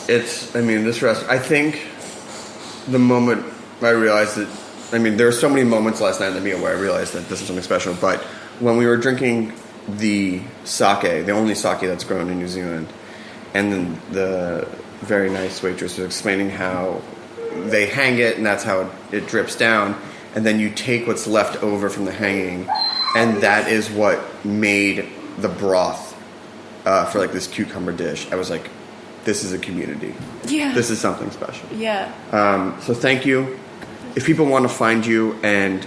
This restaurant, I think the moment I realized that, there were so many moments last night at the meal where I realized that this was something special, but when we were drinking the sake, the only sake that's grown in New Zealand, and then the very nice waitress was explaining how they hang it and that's how it drips down, and then you take what's left over from the hanging, and that is what made the broth for like this cucumber dish. I was like, this is a community. Yeah. This is something special. Yeah. So thank you. If people want to find you, and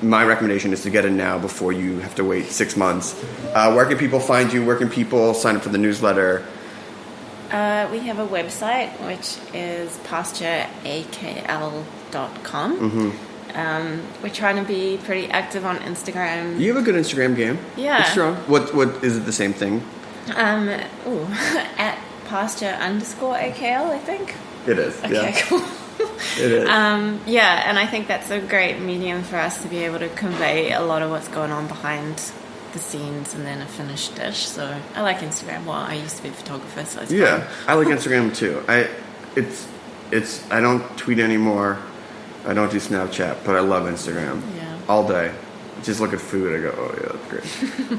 my recommendation is to get in now before you have to wait 6 months. Where can people find you? Where can people sign up for the newsletter? We have a website, which is pastureakl.com. We're trying to be pretty active on Instagram. You have a good Instagram game. Yeah. It's strong. What is it the same thing? At Pasture_AKL, I think. It is. Okay, yeah. cool. It is. And I think that's a great medium for us to be able to convey a lot of what's going on behind the scenes and then a finished dish. So I like Instagram. Well, I used to be a photographer, so it's fun. I like Instagram too. I don't tweet anymore. I don't do Snapchat, but I love Instagram. Yeah. All day. Just look at food. I go, oh yeah, that's great.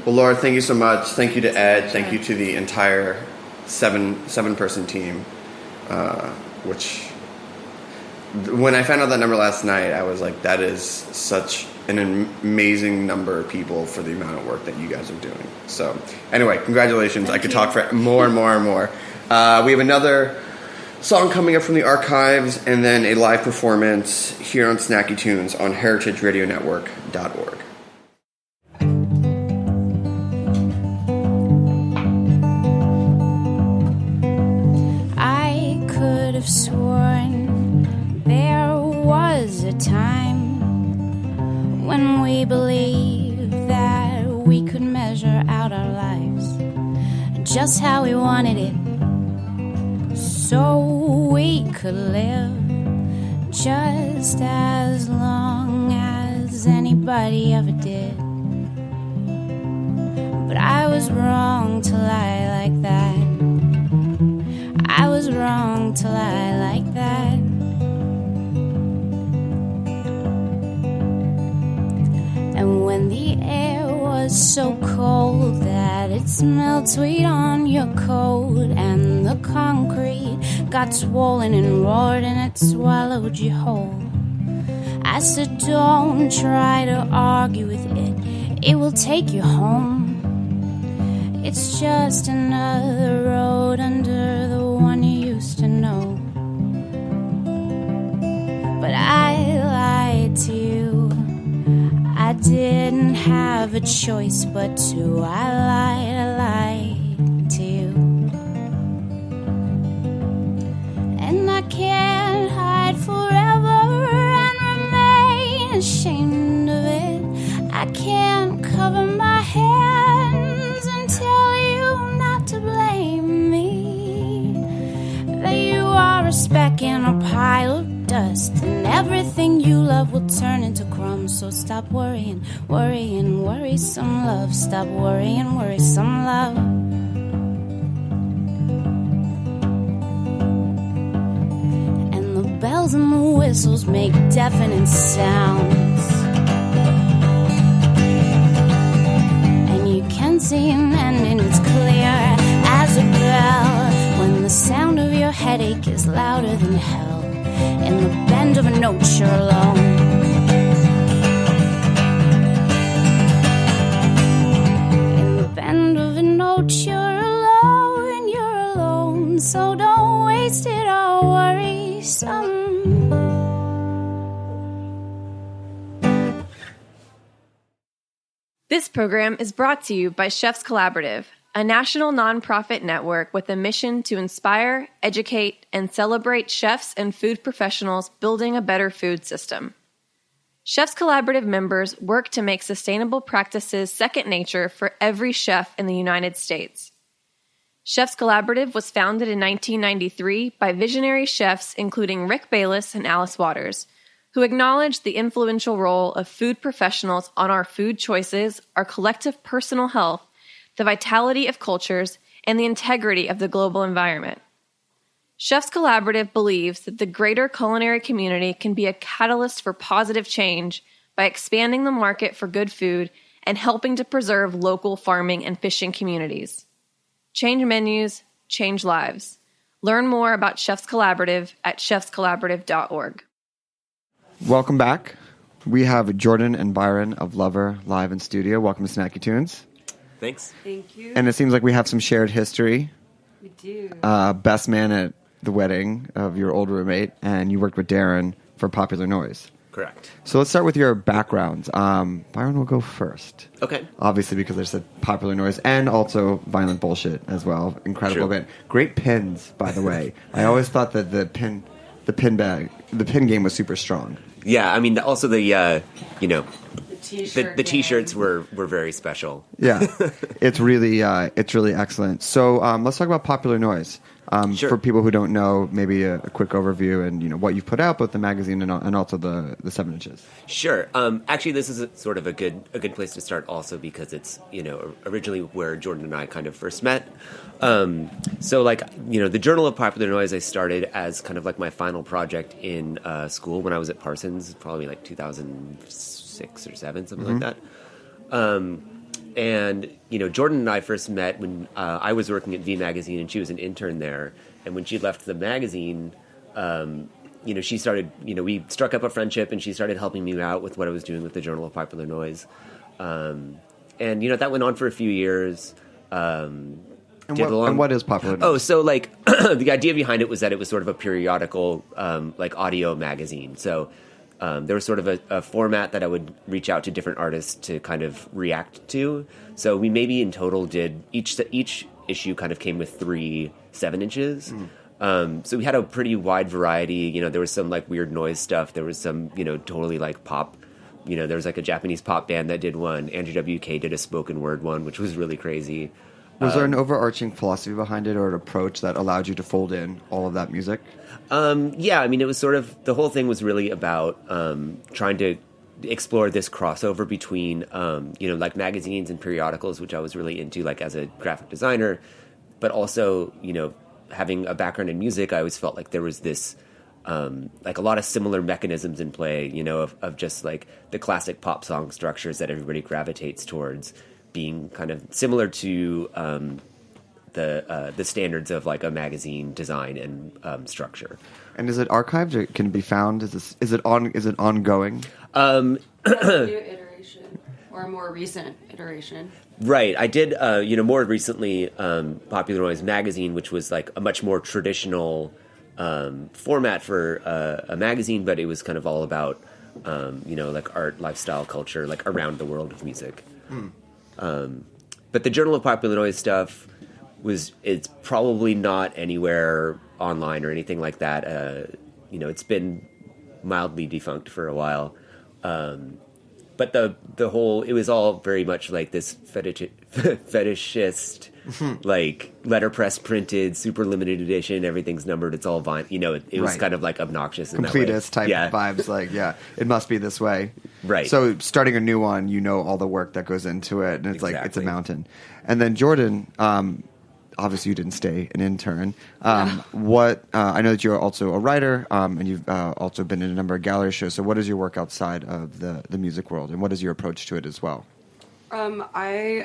Well, Laura, thank you so much. Thank you to Ed. Thank you to the entire seven-person team, which when I found out that number last night, I was like, that is such an amazing number of people for the amount of work that you guys are doing. So anyway, congratulations. I could talk for more and more and more. We have another song coming up from the archives and then a live performance here on Snacky Tunes on heritageradionetwork.org. I could have sworn there was a time when we believed that we could measure out our lives just how we wanted it, so we could live just as long as anybody ever did. But I was wrong to lie like that. I was wrong to lie like that. And when the air was so cold that it smelled sweet on your coat, and the concrete got swollen and roared and it swallowed you whole, I said, don't try to argue with it. It will take you home. It's just another road under the one you used to know. But I lied to you. I didn't have a choice but to. I lied to you. And I can't hide forever and remain ashamed of it. I can't cover my hands and tell you not to blame me. That you are a speck in a pile of dust, and everything you love will turn into crumbs. So stop worrying, worrying, worry some love. Stop worrying, worry some love. And the bells and the whistles make deafening sounds, and you can see an ending, it's clear as a bell. When the sound of your headache is louder than hell, in the bend of a note you're alone. In the bend of a note you're alone, you're alone. So don't waste it all worrisome. This program is brought to you by Chefs Collaborative, a national nonprofit network with a mission to inspire, educate, and celebrate chefs and food professionals building a better food system. Chefs Collaborative members work to make sustainable practices second nature for every chef in the United States. Chefs Collaborative was founded in 1993 by visionary chefs including Rick Bayless and Alice Waters, who acknowledged the influential role of food professionals on our food choices, our collective personal health, the vitality of cultures, and the integrity of the global environment. Chefs Collaborative believes that the greater culinary community can be a catalyst for positive change by expanding the market for good food and helping to preserve local farming and fishing communities. Change menus, change lives. Learn more about Chefs Collaborative at chefscollaborative.org. Welcome back. We have Jordan and Byron of Lover live in studio. Welcome to Snacky Tunes. Thanks. Thank you. And it seems like we have some shared history. We do. Best man at the wedding of your old roommate, and you worked with Darren for Popular Noise. Correct. So let's start with your backgrounds. Byron will go first. Okay. Obviously, because there's a Popular Noise and also Violent Bullshit as well. Incredible band. Great pins, by the way. I always thought that the pin game was super strong. Yeah, I mean, also the T-shirt the T-shirts were very special. Yeah, it's really excellent. So let's talk about Popular Noise. Sure. For people who don't know, maybe a quick overview and what you've put out, both the magazine and also the 7 inches. Sure. Actually, this is sort of a good place to start, also because it's originally where Jordan and I kind of first met. So the Journal of Popular Noise I started as kind of like my final project in school when I was at Parsons, probably like 2006 or 7, something like that. And, Jordan and I first met when I was working at V Magazine and she was an intern there. And when she left the magazine, she started, we struck up a friendship and she started helping me out with what I was doing with the Journal of Popular Noise. And that went on for a few years. And what is Popular Noise? Oh, so the idea behind it was that it was sort of a periodical, audio magazine. So there was sort of a format that I would reach out to different artists to kind of react to. So we maybe in total did each issue kind of came with 3 7 inches. So we had a pretty wide variety. There was some weird noise stuff. There was some totally pop. There was a Japanese pop band that did one. Andrew WK did a spoken word one, which was really crazy. Was there an overarching philosophy behind it or an approach that allowed you to fold in all of that music? Yeah, I mean, it was sort of, the whole thing was really about trying to explore this crossover between, magazines and periodicals, which I was really into, as a graphic designer, but also, having a background in music, I always felt like there was this, a lot of similar mechanisms in play, of just the classic pop song structures that everybody gravitates towards, being kind of similar to the standards of a magazine design and structure. And is it archived? Or can it be found? Is it ongoing? New iteration or a more recent iteration. Right. I did more recently Popular Noise magazine, which was a much more traditional format for a magazine, but it was kind of all about art, lifestyle, culture, around the world of music. But the Journal of Popular Noise stuff it's probably not anywhere online or anything like that. It's been mildly defunct for a while. But the whole, it was all very much this fetishist, letterpress printed, super limited edition, everything's numbered, it's all vinyl. It was kind of obnoxious in completist that way. Type vibes, it must be this way. Right. So starting a new one, all the work that goes into it, and it's Exactly. it's a mountain. And then Jordan, obviously you didn't stay an intern. What I know that you're also a writer, and you've also been in a number of gallery shows. So what is your work outside of the music world, and what is your approach to it as well? I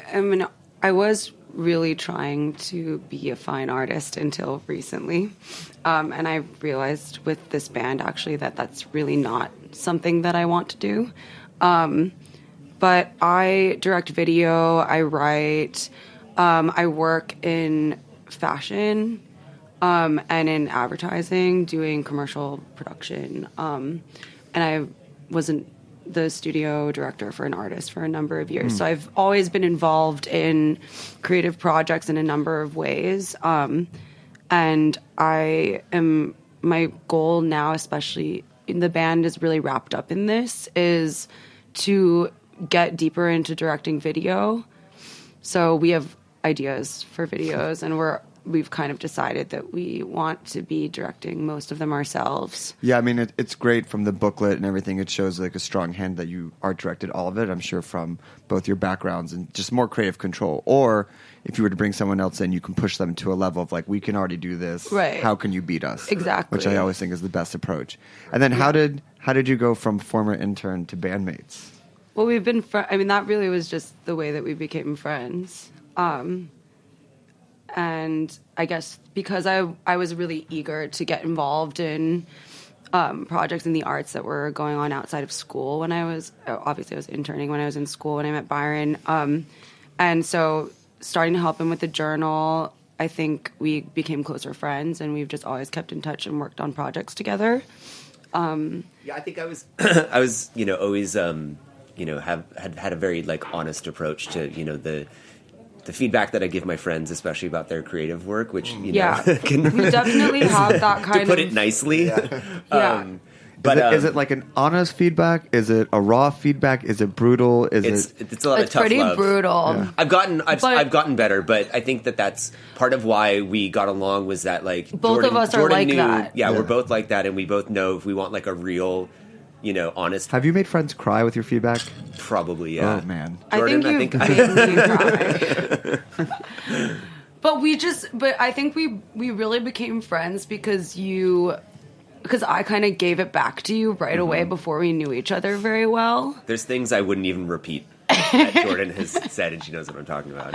was really trying to be a fine artist until recently, and I realized with this band actually that that's really not something that I want to do. But I direct video, I write, I work in fashion and in advertising, doing commercial production. And I wasn't the studio director for an artist for a number of years. So I've always been involved in creative projects in a number of ways. And my goal now, especially in the band is really wrapped up in this, is to get deeper into directing video. So we have ideas for videos, and we've kind of decided that we want to be directing most of them ourselves. Yeah, I mean, it's great from the booklet and everything. It shows like a strong hand that you art directed all of it, I'm sure, from both your backgrounds and just more creative control. Or if you were to bring someone else in, you can push them to a level of like, we can already do this. Right. How can you beat us? Exactly. Which I always think is the best approach. And then how did you go from former intern to bandmates? Well, we've been that really was just the way that we became friends. And I guess because I was really eager to get involved in projects in the arts that were going on outside of school when I was interning when I was in school when I met Byron. And so starting to help him with the journal, I think we became closer friends, and we've just always kept in touch and worked on projects together. Yeah, I think I was always had a very like honest approach to the feedback that I give my friends, especially about their creative work, which can we definitely have that kind to put it nicely. Yeah. But is it like an honest feedback? Is it a raw feedback? Is it brutal? It's a lot of tough pretty love. brutal. Yeah. I've gotten better, but I think that's part of why we got along was that like both of us are like that. Yeah, we're both like that, and we both know if we want like a real, honest. Have you made friends cry with your feedback? Probably, yeah. Oh man, Jordan, I think you made me cry. But I think we really became friends because I kind of gave it back to you right away before we knew each other very well. There's things I wouldn't even repeat that Jordan has said, and she knows what I'm talking about.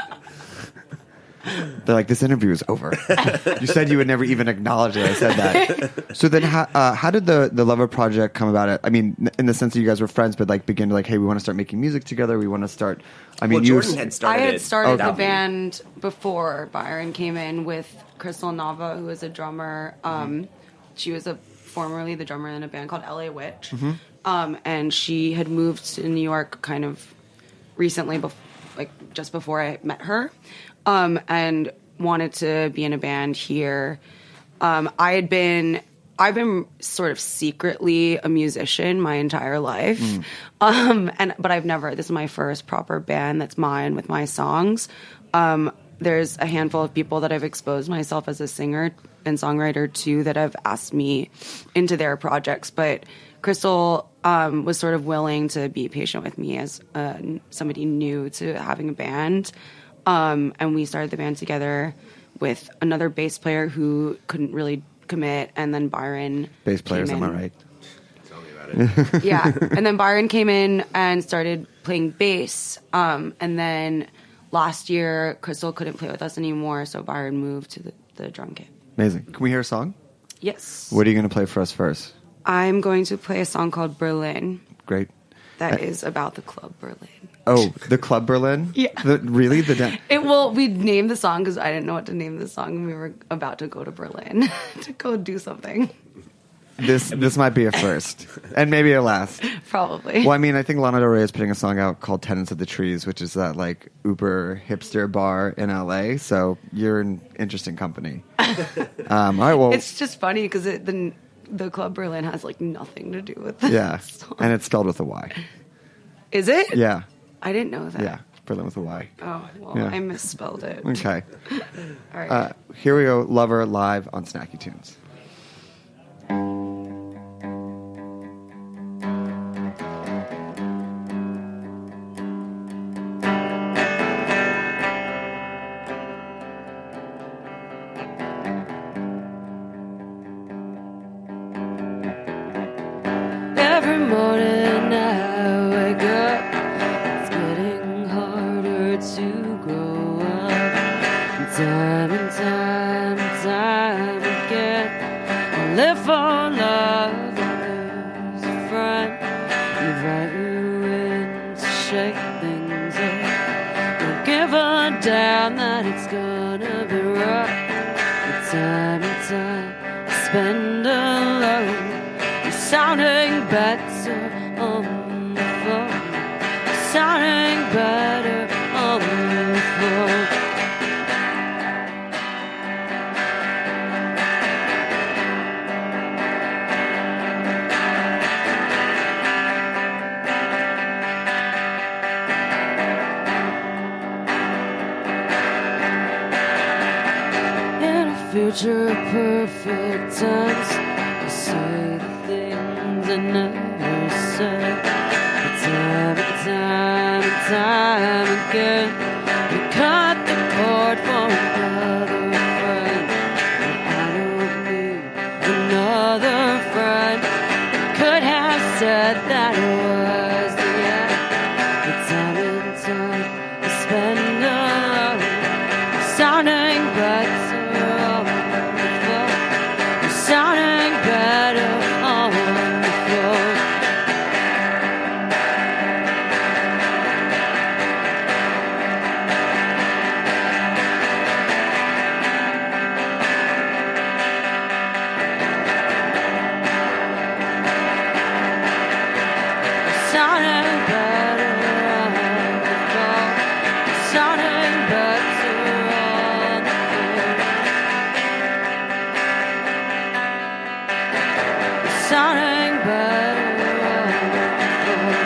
They're like, this interview is over. You said you would never even acknowledge that I said that. So then how did the Lover Project come about? I mean, in the sense that you guys were friends, but like begin to like, hey, we want to start making music together. We want to start. I mean, Jordan had started. I had started the me. band before Byron came in with Crystal Nava, who was a drummer. She was formerly the drummer in a band called LA Witch. And she had moved to New York kind of recently, just before I met her. And wanted to be in a band here. I've been sort of secretly a musician my entire life. But I've never, this is my first proper band that's mine with my songs. There's a handful of people that I've exposed myself as a singer and songwriter to that have asked me into their projects. But Crystal was sort of willing to be patient with me as somebody new to having a band. And we started the band together with another bass player who couldn't really commit, and then Byron. Bass players, am I right? Tell me about it. Yeah, and then Byron came in and started playing bass. And then last year, Crystal couldn't play with us anymore, so Byron moved to the drum kit. Amazing. Can we hear a song? Yes. What are you going to play for us first? I'm going to play a song called Berlin. Great. That is about the Club Berlin. Oh, the Club Berlin? Yeah. Really? We named the song because I didn't know what to name the song, and we were about to go to Berlin to go do something. This might be a first, and maybe a last. Probably. Well, I mean, I think Lana Del Rey is putting a song out called Tenants of the Trees, which is that like uber hipster bar in LA. So you're in interesting company. All right. Well, it's just funny because the Club Berlin has like nothing to do with this song. And it's spelled with a Y. Is it? Yeah. I didn't know that. Yeah, Berlin with a Y. Oh, well, Yeah. I misspelled it. Okay. All right. Here we go. Lover live on Snacky Tunes. Every morning I wake up, it's getting harder to grow up. Time and time and time again, I live for love and lose a friend. Invite you in to shake things up. Don't give a damn that it's gonna be rough. And time I spend alone. Sounding better on the better on the floor. Future perfect tense, I say the things I never said. But time and time and time again, we cut the cord for another friend. And I don't need another friend. Could have said that it was the end. But time and time I spend alone, sounding better. Sounding better on the floor. Sounding better on the floor. Sounding better on the floor. Sounding better on the floor.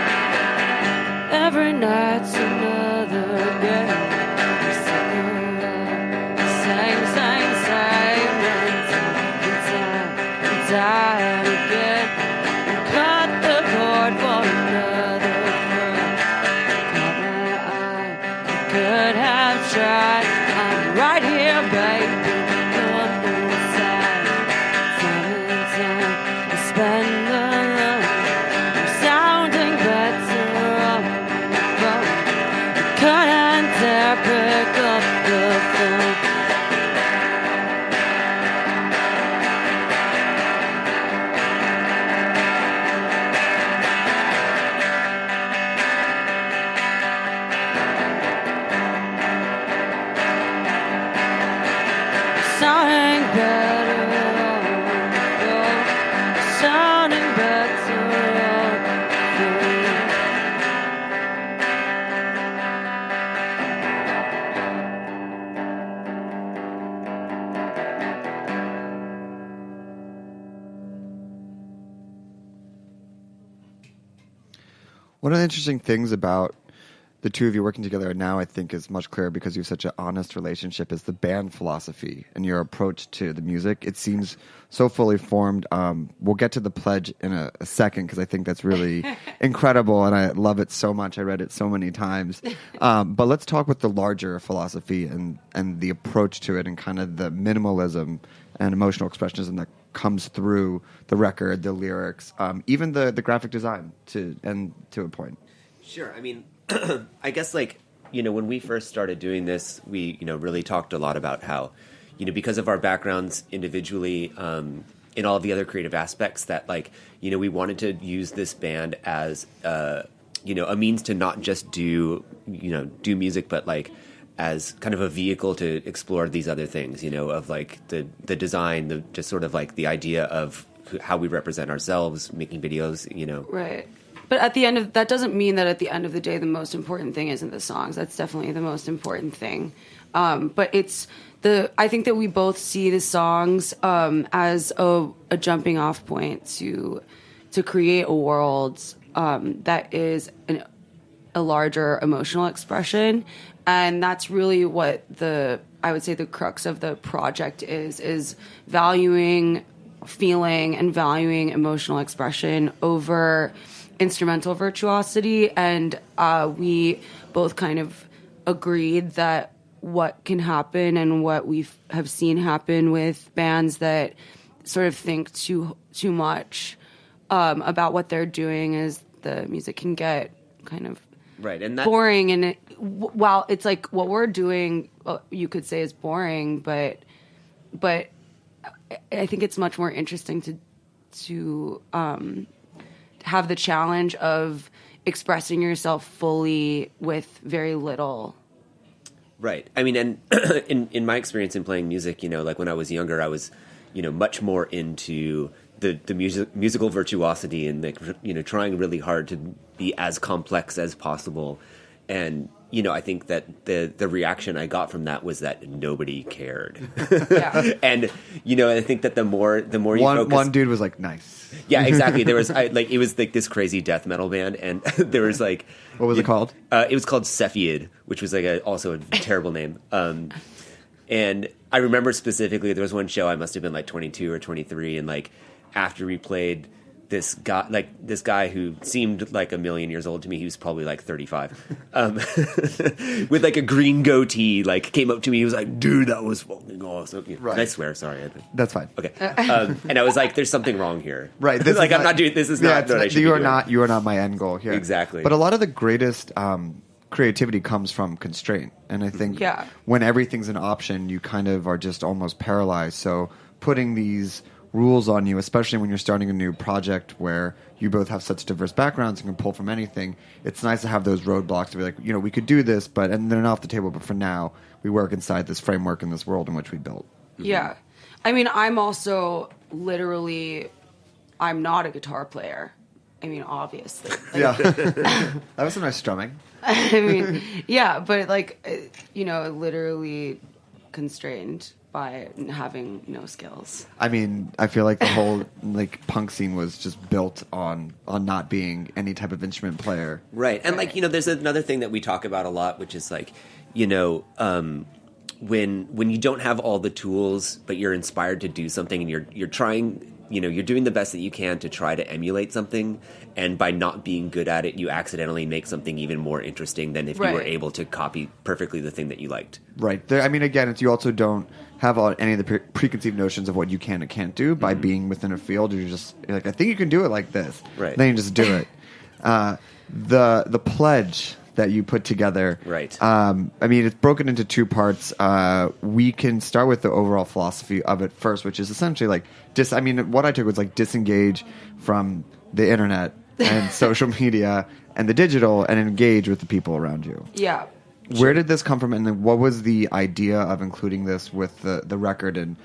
Every night's another game. We sing, and time again. We cut the cord for another friend. Caught my eye, I could have tried. I'm right here, baby. Come inside. Time and time. Spend alone, sounding better on the phone. You couldn't dare pick up the phone. Sounding better on the phone. Sounding better on the phone. One of the interesting things about the two of you working together now, I think, is much clearer because you have such an honest relationship, is the band philosophy and your approach to the music. It seems so fully formed. We'll get to the pledge in a second because I think that's really incredible and I love it so much. I read it so many times. But let's talk with the larger philosophy and the approach to it and kind of the minimalism and emotional expressionism that comes through the record, the lyrics, even the graphic design to a point. Sure. I mean, I guess, like, you know, when we first started doing this, we, you know, really talked a lot about how, you know, because of our backgrounds individually, in all of the other creative aspects, that, like, you know, we wanted to use this band as, you know, a means to not just do music, but, like, as kind of a vehicle to explore these other things, you know, of, like, the design, the just sort of, like, the idea of how we represent ourselves, making videos, you know. Right. But at the end of that doesn't mean that at the end of the day the most important thing isn't the songs. That's definitely the most important thing. But it's I think that we both see the songs as a jumping off point to create a world that is a larger emotional expression, and that's really what I would say the crux of the project is valuing feeling and valuing emotional expression over instrumental virtuosity. And we both kind of agreed that what can happen and what we have seen happen with bands that sort of think too much about what they're doing is the music can get kind of right, and boring. And while it's like what we're doing, you could say is boring, but I think it's much more interesting to have the challenge of expressing yourself fully with very little. Right. I mean, and in my experience in playing music, you know, like when I was younger, I was, you know, much more into the musical virtuosity and, like, you know, trying really hard to be as complex as possible. And I think that the reaction I got from that was that nobody cared. And I think that the more you focus, one dude was like, nice. Yeah, exactly. There was it was like this crazy death metal band, and there was like, what was it called? It was called Cepheid, which was like also a terrible name. And I remember specifically there was one show I must have been like 22 or 23, and like after we played, this guy who seemed like a million years old to me, he was probably like 35, with like a green goatee, like came up to me. He was like, "Dude, that was fucking awesome." Right. Can I swear? Sorry. That's fine. Okay. And I was like, "There's something wrong here." Right. This like is I'm not doing. This is not what I should be you are doing. not. You are not my end goal here. Exactly. But a lot of the greatest creativity comes from constraint, and I think when everything's an option, you kind of are just almost paralyzed. So putting these rules on you, especially when you're starting a new project where you both have such diverse backgrounds and can pull from anything, it's nice to have those roadblocks to be like, we could do this, and they're not off the table, but for now, we work inside this framework in this world in which we built. Yeah. I mean, I'm also I'm not a guitar player. I mean, obviously. Yeah. That was some nice strumming. I mean, yeah, but literally constrained by having no skills. I mean, I feel like the whole punk scene was just built on not being any type of instrument player. Right. And there's another thing that we talk about a lot, which is when you don't have all the tools, but you're inspired to do something and you're trying, you're doing the best that you can to try to emulate something, and by not being good at it, you accidentally make something even more interesting than if you were able to copy perfectly the thing that you liked. Right. I mean, again, it's you also don't have any of the preconceived notions of what you can and can't do by being within a field. You're like, I think you can do it like this. Right. Then you just do it. The pledge that you put together. Right. I mean, it's broken into two parts. We can start with the overall philosophy of it first, which is essentially what I took was disengage from the internet and social media and the digital and engage with the people around you. Yeah. Where did this come from, and then what was the idea of including this with the record and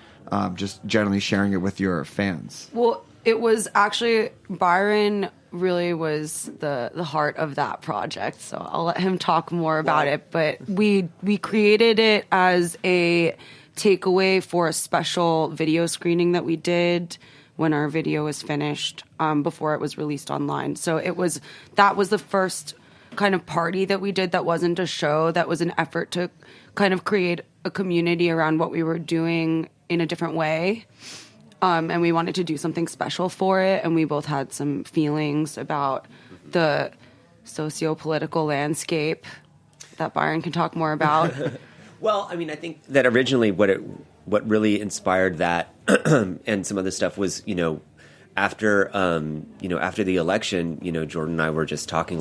just generally sharing it with your fans? Well, it was actually Byron really was the heart of that project, so I'll let him talk more about it. But we created it as a takeaway for a special video screening that we did when our video was finished before it was released online. So that was the first kind of party that we did that wasn't a show, that was an effort to kind of create a community around what we were doing in a different way. And we wanted to do something special for it, and we both had some feelings about the socio-political landscape that Byron can talk more about. Well, I mean, I think that originally what really inspired that and some other stuff was, after the election, Jordan and I were just talking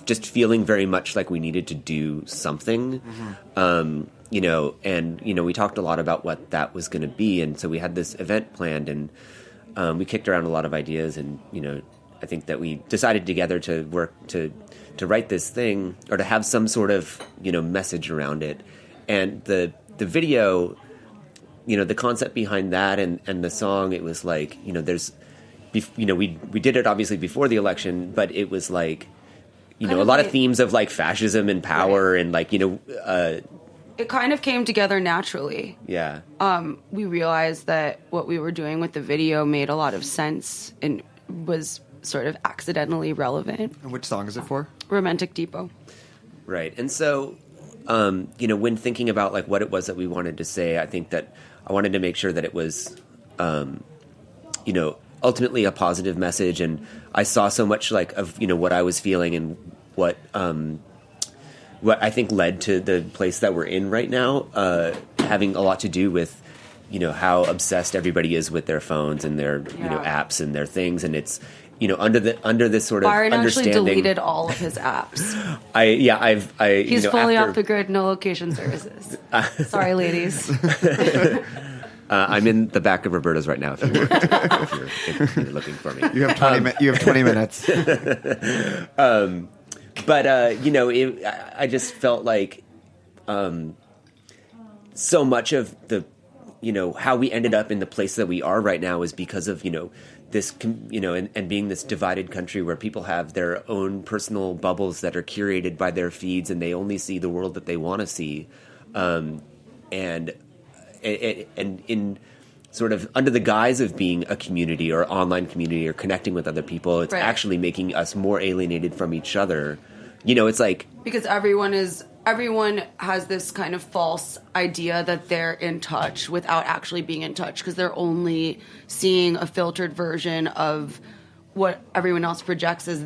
just feeling very much like we needed to do something. And we talked a lot about what that was going to be. And so we had this event planned, and we kicked around a lot of ideas. And, I think that we decided together to work to write this thing, or to have some sort of, message around it. And the video, the concept behind that and the song, it was like, there's, we did it obviously before the election, but it was like, a lot of themes of fascism and power, and it kind of came together naturally. Yeah. We realized that what we were doing with the video made a lot of sense and was sort of accidentally relevant. And which song is it for? Romantic Depot. Right. And so, when thinking about what it was that we wanted to say, I think that I wanted to make sure that it was, ultimately a positive message. And I saw so much of, what I was feeling and what I think led to the place that we're in right now, having a lot to do with, how obsessed everybody is with their phones and their, apps and their things. And it's, under this sort of Byron understanding. actually deleted all of his apps. He's fully off the grid, no location services. Sorry, ladies. I'm in the back of Roberta's right now. If you're looking for me, you have 20 minutes. But I just felt like so much of the how we ended up in the place that we are right now is because of, this, and being this divided country where people have their own personal bubbles that are curated by their feeds, and they only see the world that they want to see. And in sort of under the guise of being a community or online community or connecting with other people, it's actually making us more alienated from each other. It's like... Because everyone has this kind of false idea that they're in touch without actually being in touch, because they're only seeing a filtered version of what everyone else projects as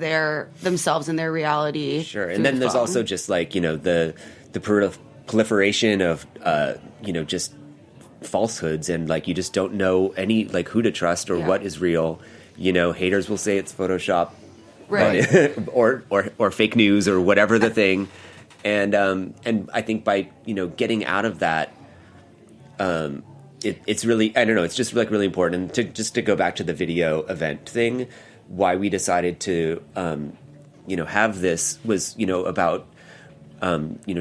themselves and their reality. Sure. And then there's also just like, the proliferation of, just falsehoods, and like you just don't know any like who to trust or what is real. Haters will say it's Photoshop, right? or fake news or whatever the thing. And I think by getting out of that, it's really, I don't know, it's just like really important. And to go back to the video event thing, why we decided to have this was about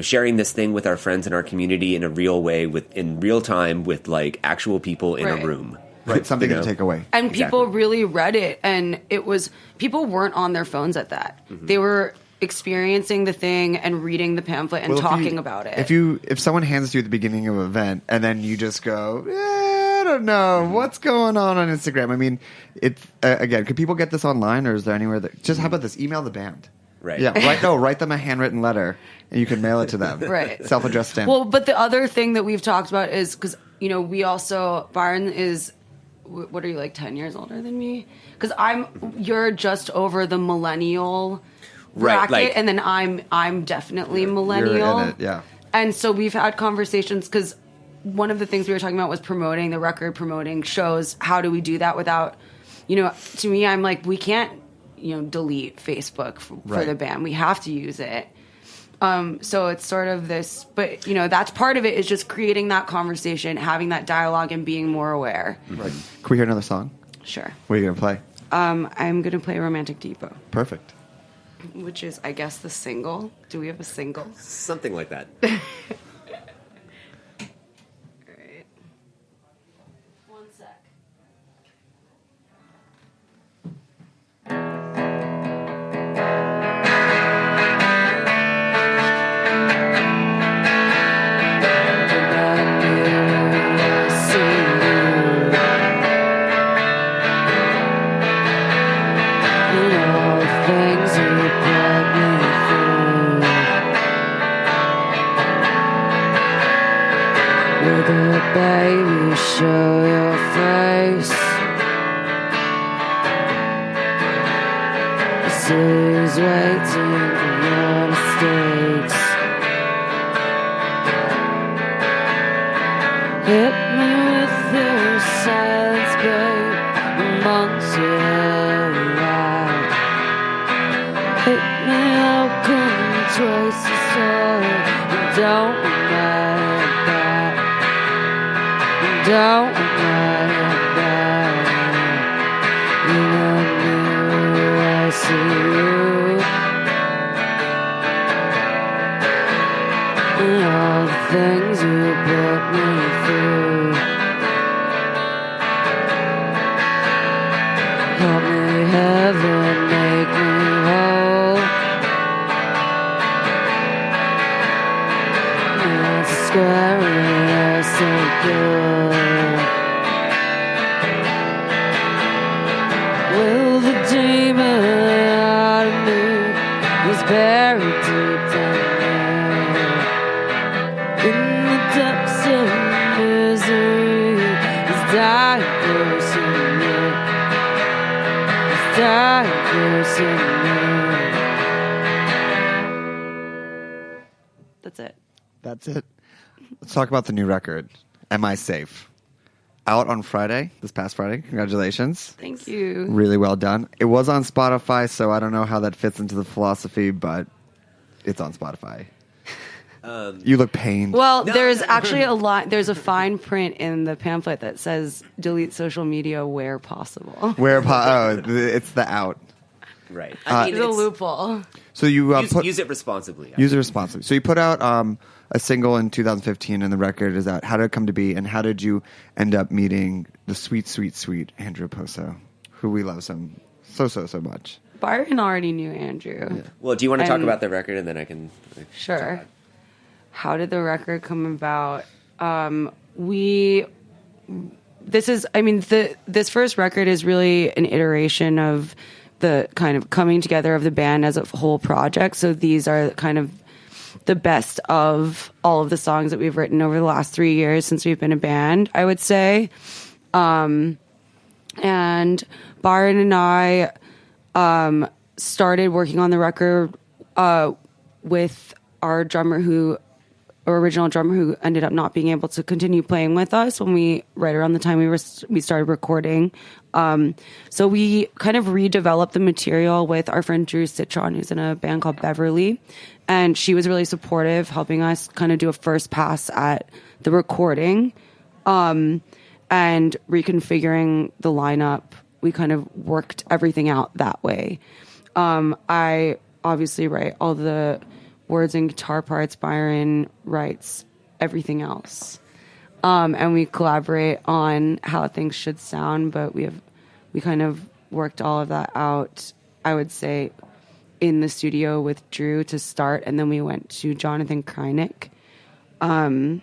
sharing this thing with our friends in our community in a real way, in real time, with like actual people in a room. Right, something to take away. And people really read it, and people weren't on their phones at that. Mm-hmm. They were experiencing the thing and reading the pamphlet and talking about it. If someone hands you at the beginning of an event and then you just go, I don't know what's going on Instagram. I mean, again, could people get this online, or is there anywhere that how about this? Email the band. Right. Yeah. Write them a handwritten letter and you can mail it to them. Right. Self-addressed stamp. Well, but the other thing that we've talked about is because Byron is, what are you, like 10 years older than me? Because you're just over the millennial bracket, and then I'm definitely millennial. You're in it, yeah. And so we've had conversations, because one of the things we were talking about was promoting the record, promoting shows. How do we do that without, to me, I'm like, we can't, delete Facebook for the band. We have to use it. So it's sort of this, but that's part of it, is just creating that conversation, having that dialogue, and being more aware. Right. Can we hear another song? Sure. What are you going to play? I'm going to play Romantic Depot. Perfect. Which is, I guess, the single. Do we have a single? Something like that. All right. One sec. Baby, show your face. The city's waiting for your mistakes. Hit me with your silence, babe. I'm onto your ride. Hit me up, come twice as hard. And don't mind that. Don't mind that. I see you. And all the things you put me through. Help me, heaven, make me whole. Now it's a square, so good. Will the demon out of me is buried deep down there in the depths of misery? Is diagnosing me? Is diagnosing me? That's it. That's it. Let's talk about the new record, Am I Safe? Out on Friday, this past Friday. Congratulations. Thank you. Really well done. It was on Spotify, so I don't know how that fits into the philosophy, but it's on Spotify. You look pained. Well, there's actually a lot. There's a fine print in the pamphlet that says delete social media where possible. It's the out. Right. I mean, it's a loophole. So you use it responsibly. Use it responsibly. So you put out a single in 2015 and the record is out. How did it come to be, and how did you end up meeting the sweet, sweet, sweet Andrew Poso, who we love so much? Byron already knew Andrew. Yeah. Well, do you want to talk about the record, and then I can... Sure. How did the record come about? This first record is really an iteration of the kind of coming together of the band as a whole project. So these are kind of the best of all of the songs that we've written over the last 3 years since we've been a band, I would say. And Byron and I started working on the record with our original drummer who ended up not being able to continue playing with us right around the time we started recording. So we kind of redeveloped the material with our friend Drew Citron, who's in a band called Beverly. And she was really supportive, helping us kind of do a first pass at the recording, and reconfiguring the lineup. We kind of worked everything out that way. I obviously write all the words and guitar parts. Byron writes everything else. And we collaborate on how things should sound, but we kind of worked all of that out, I would say, in the studio with Drew to start, and then we went to Jonathan Krynick, and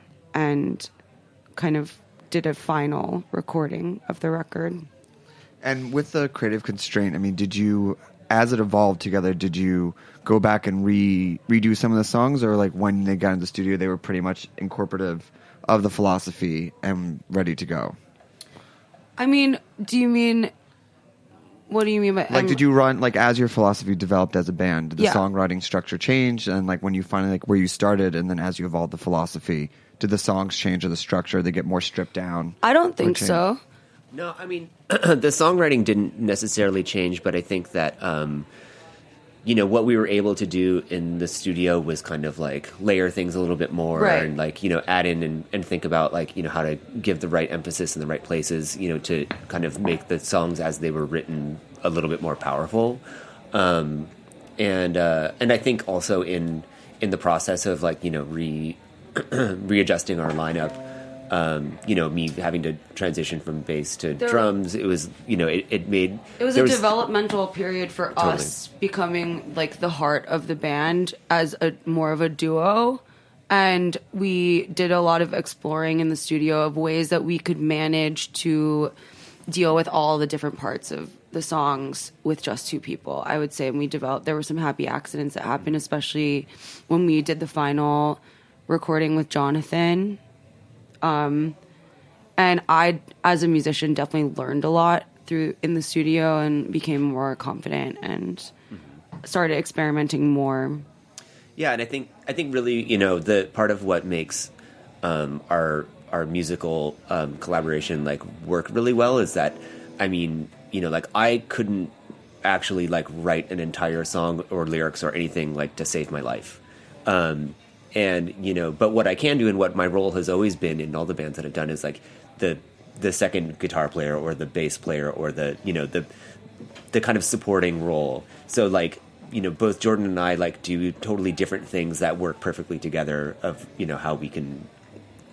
kind of did a final recording of the record. And with the creative constraint, I mean, did you, as it evolved together, did you go back and redo some of the songs, or like when they got into the studio, they were pretty much incorporative of the philosophy and ready to go? I mean, what do you mean by... Like, did you run, like, as your philosophy developed as a band, did the Yeah. songwriting structure change? And, like, when you finally, like, where you started, and then as you evolved the philosophy, did the songs change or the structure? They get more stripped down? I don't think so. No, I mean, the songwriting didn't necessarily change, but I think that, what we were able to do in the studio was kind of like layer things a little bit more, Right. and like, add in and think about like, how to give the right emphasis in the right places, to kind of make the songs as they were written a little bit more powerful. And I think also in the process of like, readjusting our lineup, me having to transition from bass to drums, it was, it was a developmental period for us becoming like the heart of the band as more of a duo. And we did a lot of exploring in the studio of ways that we could manage to deal with all the different parts of the songs with just two people, I would say. And there were some happy accidents that happened, especially when we did the final recording with Jonathan. And I, as a musician, definitely learned a lot in the studio and became more confident and started experimenting more. Yeah, and I think really, the part of what makes our musical collaboration like work really well is that, I mean, like I couldn't actually like write an entire song or lyrics or anything like to save my life. And, but what I can do and what my role has always been in all the bands that I've done is like the second guitar player or the bass player or the kind of supporting role. So like, both Jordan and I like do totally different things that work perfectly together of, how we can,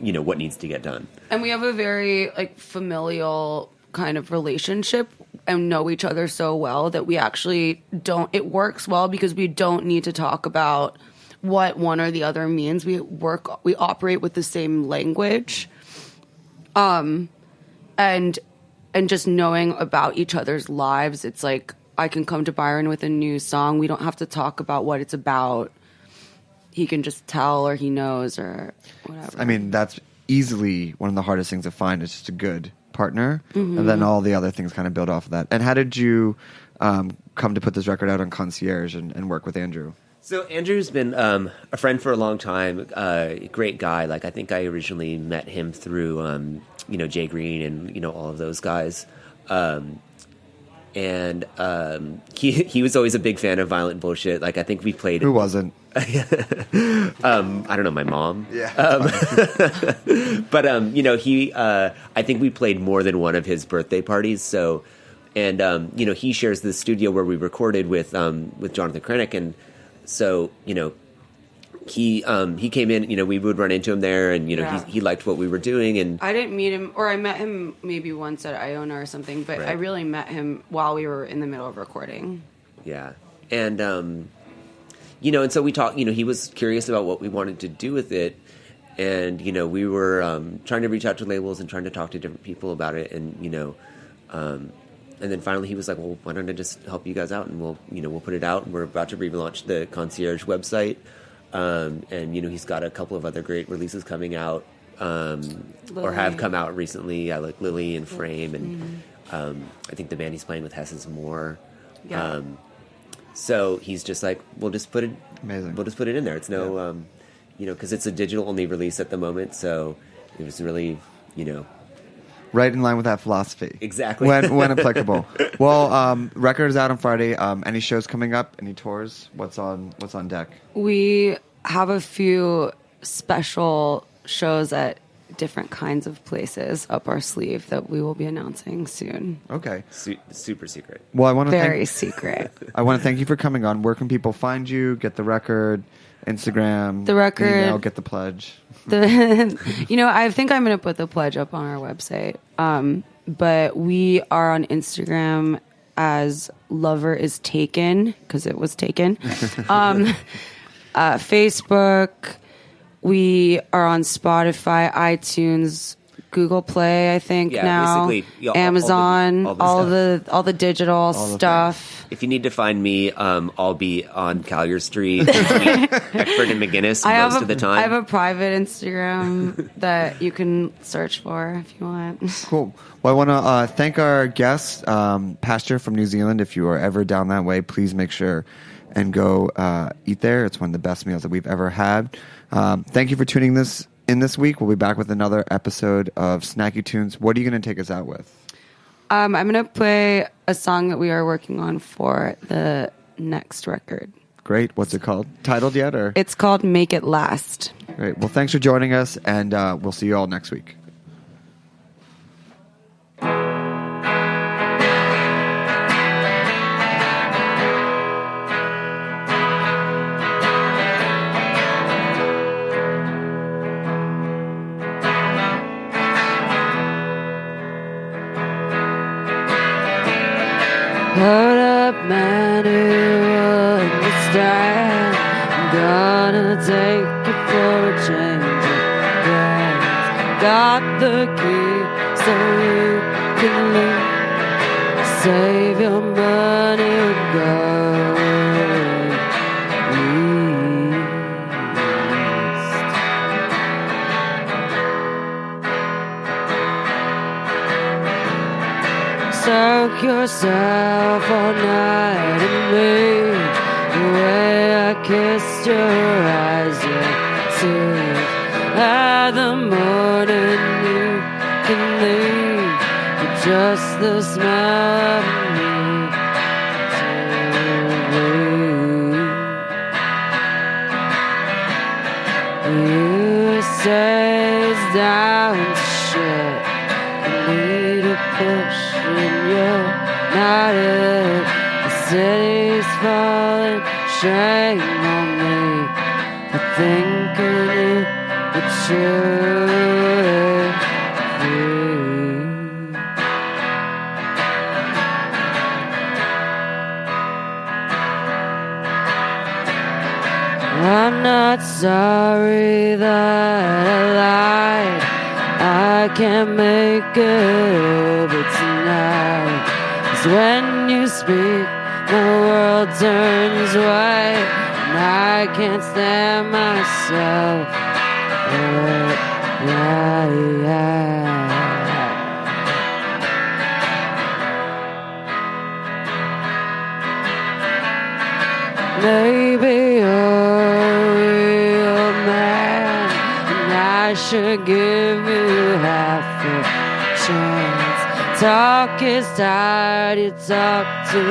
what needs to get done. And we have a very like familial kind of relationship and know each other so well that we actually it works well because we don't need to talk about what one or the other means. We operate with the same language. And just knowing about each other's lives, it's like I can come to Byron with a new song. We don't have to talk about what it's about. He can just tell, or he knows, or whatever. I mean, that's easily one of the hardest things to find. It's just a good partner, and then all the other things kind of build off of that. And how did you come to put this record out on Concierge and work with Andrew? So Andrew's been a friend for a long time, great guy. Like I think I originally met him through, Jay Green and, all of those guys. And he was always a big fan of Violent Bullshit. Like I think we played... Who wasn't? I don't know, my mom. Yeah. But, he, I think we played more than one of his birthday parties. So, and, he shares the studio where we recorded with Jonathan Krynick. And so, he came in, we would run into him there, and he liked what we were doing. And I didn't meet him, or I met him maybe once at Iona or something, but I really met him while we were in the middle of recording. Yeah. And and so we talked, he was curious about what we wanted to do with it, and we were trying to reach out to labels and trying to talk to different people about it, and and then finally he was like, well, why don't I just help you guys out, and we'll put it out. And we're about to relaunch the Concierge website. And he's got a couple of other great releases coming out, or have come out recently. I like Lily and Frame, and I think the band he's playing with Hess's More. Yeah. So he's just like, we'll just put it. Amazing. We'll just put it in there. It's no, because it's a digital only release at the moment. So it was really, right in line with that philosophy. Exactly. When applicable. Well, record is out on Friday. Any shows coming up? Any tours? What's on deck? We have a few special shows at different kinds of places up our sleeve that we will be announcing soon. Okay. Super secret. Well, I want to Very secret. I want to thank you for coming on. Where can people find you? Get the record, Instagram, the record, email, get the pledge. I think I'm going to put the pledge up on our website. But we are on Instagram as Lover is Taken, because it was taken. Facebook. We are on Spotify, iTunes, Google Play, I think now. Amazon, all the digital stuff. If you need to find me, I'll be on Collier Street, Eckford and McGinnis most of the time. I have a private Instagram that you can search for if you want. Cool. Well, I want to thank our guest, Pasture from New Zealand. If you are ever down that way, please make sure and go eat there. It's one of the best meals that we've ever had. Thank you for tuning in this week. We'll be back with another episode of Snacky Tunes. What are you going to take us out with? I'm going to play a song that we are working on for the next record. Great. What's it called? Titled yet? Or it's called Make It Last. Great. Well, thanks for joining us, and we'll see you all next week. Hold up, man, who understand? I'm gonna take it for a change of plans. Got the key so you can leave. Save your money and go east. Soak yourself all night in me. The way I kissed your eyes, your teeth. At the morning you can leave. But just the smell of me to breathe. You say it's down to shit. You need a push and you're not it. The city's falling, shame on me for thinking it would should be. I'm not sorry that I lied. I can't make it over tonight. 'Cause when you speak, the world turns white, and I can't stand myself. Maybe you're a real man, and I should give you half a chance. Talk is tired, you talk too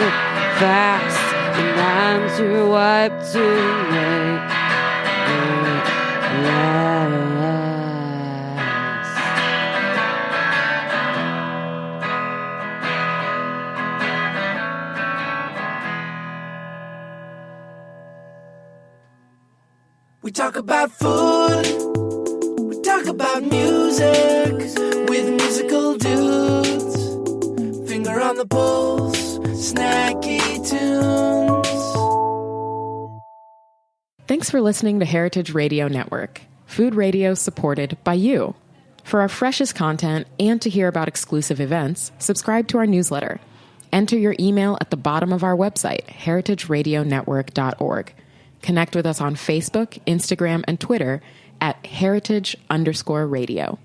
fast, and I'm too wiped to make it last. We talk about food, we talk about music with musical dudes. Finger on the pulse, snacky tunes. Thanks for listening to Heritage Radio Network, food radio supported by you. For our freshest content and to hear about exclusive events, subscribe to our newsletter. Enter your email at the bottom of our website, heritageradionetwork.org. Connect with us on Facebook, Instagram, and Twitter at heritage_radio.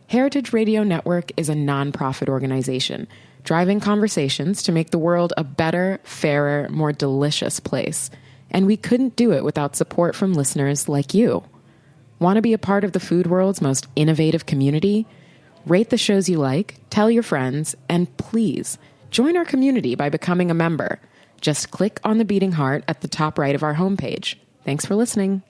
Heritage Radio Network is a nonprofit organization driving conversations to make the world a better, fairer, more delicious place. And we couldn't do it without support from listeners like you. Want to be a part of the food world's most innovative community? Rate the shows you like, tell your friends, and please join our community by becoming a member. Just click on the beating heart at the top right of our homepage. Thanks for listening.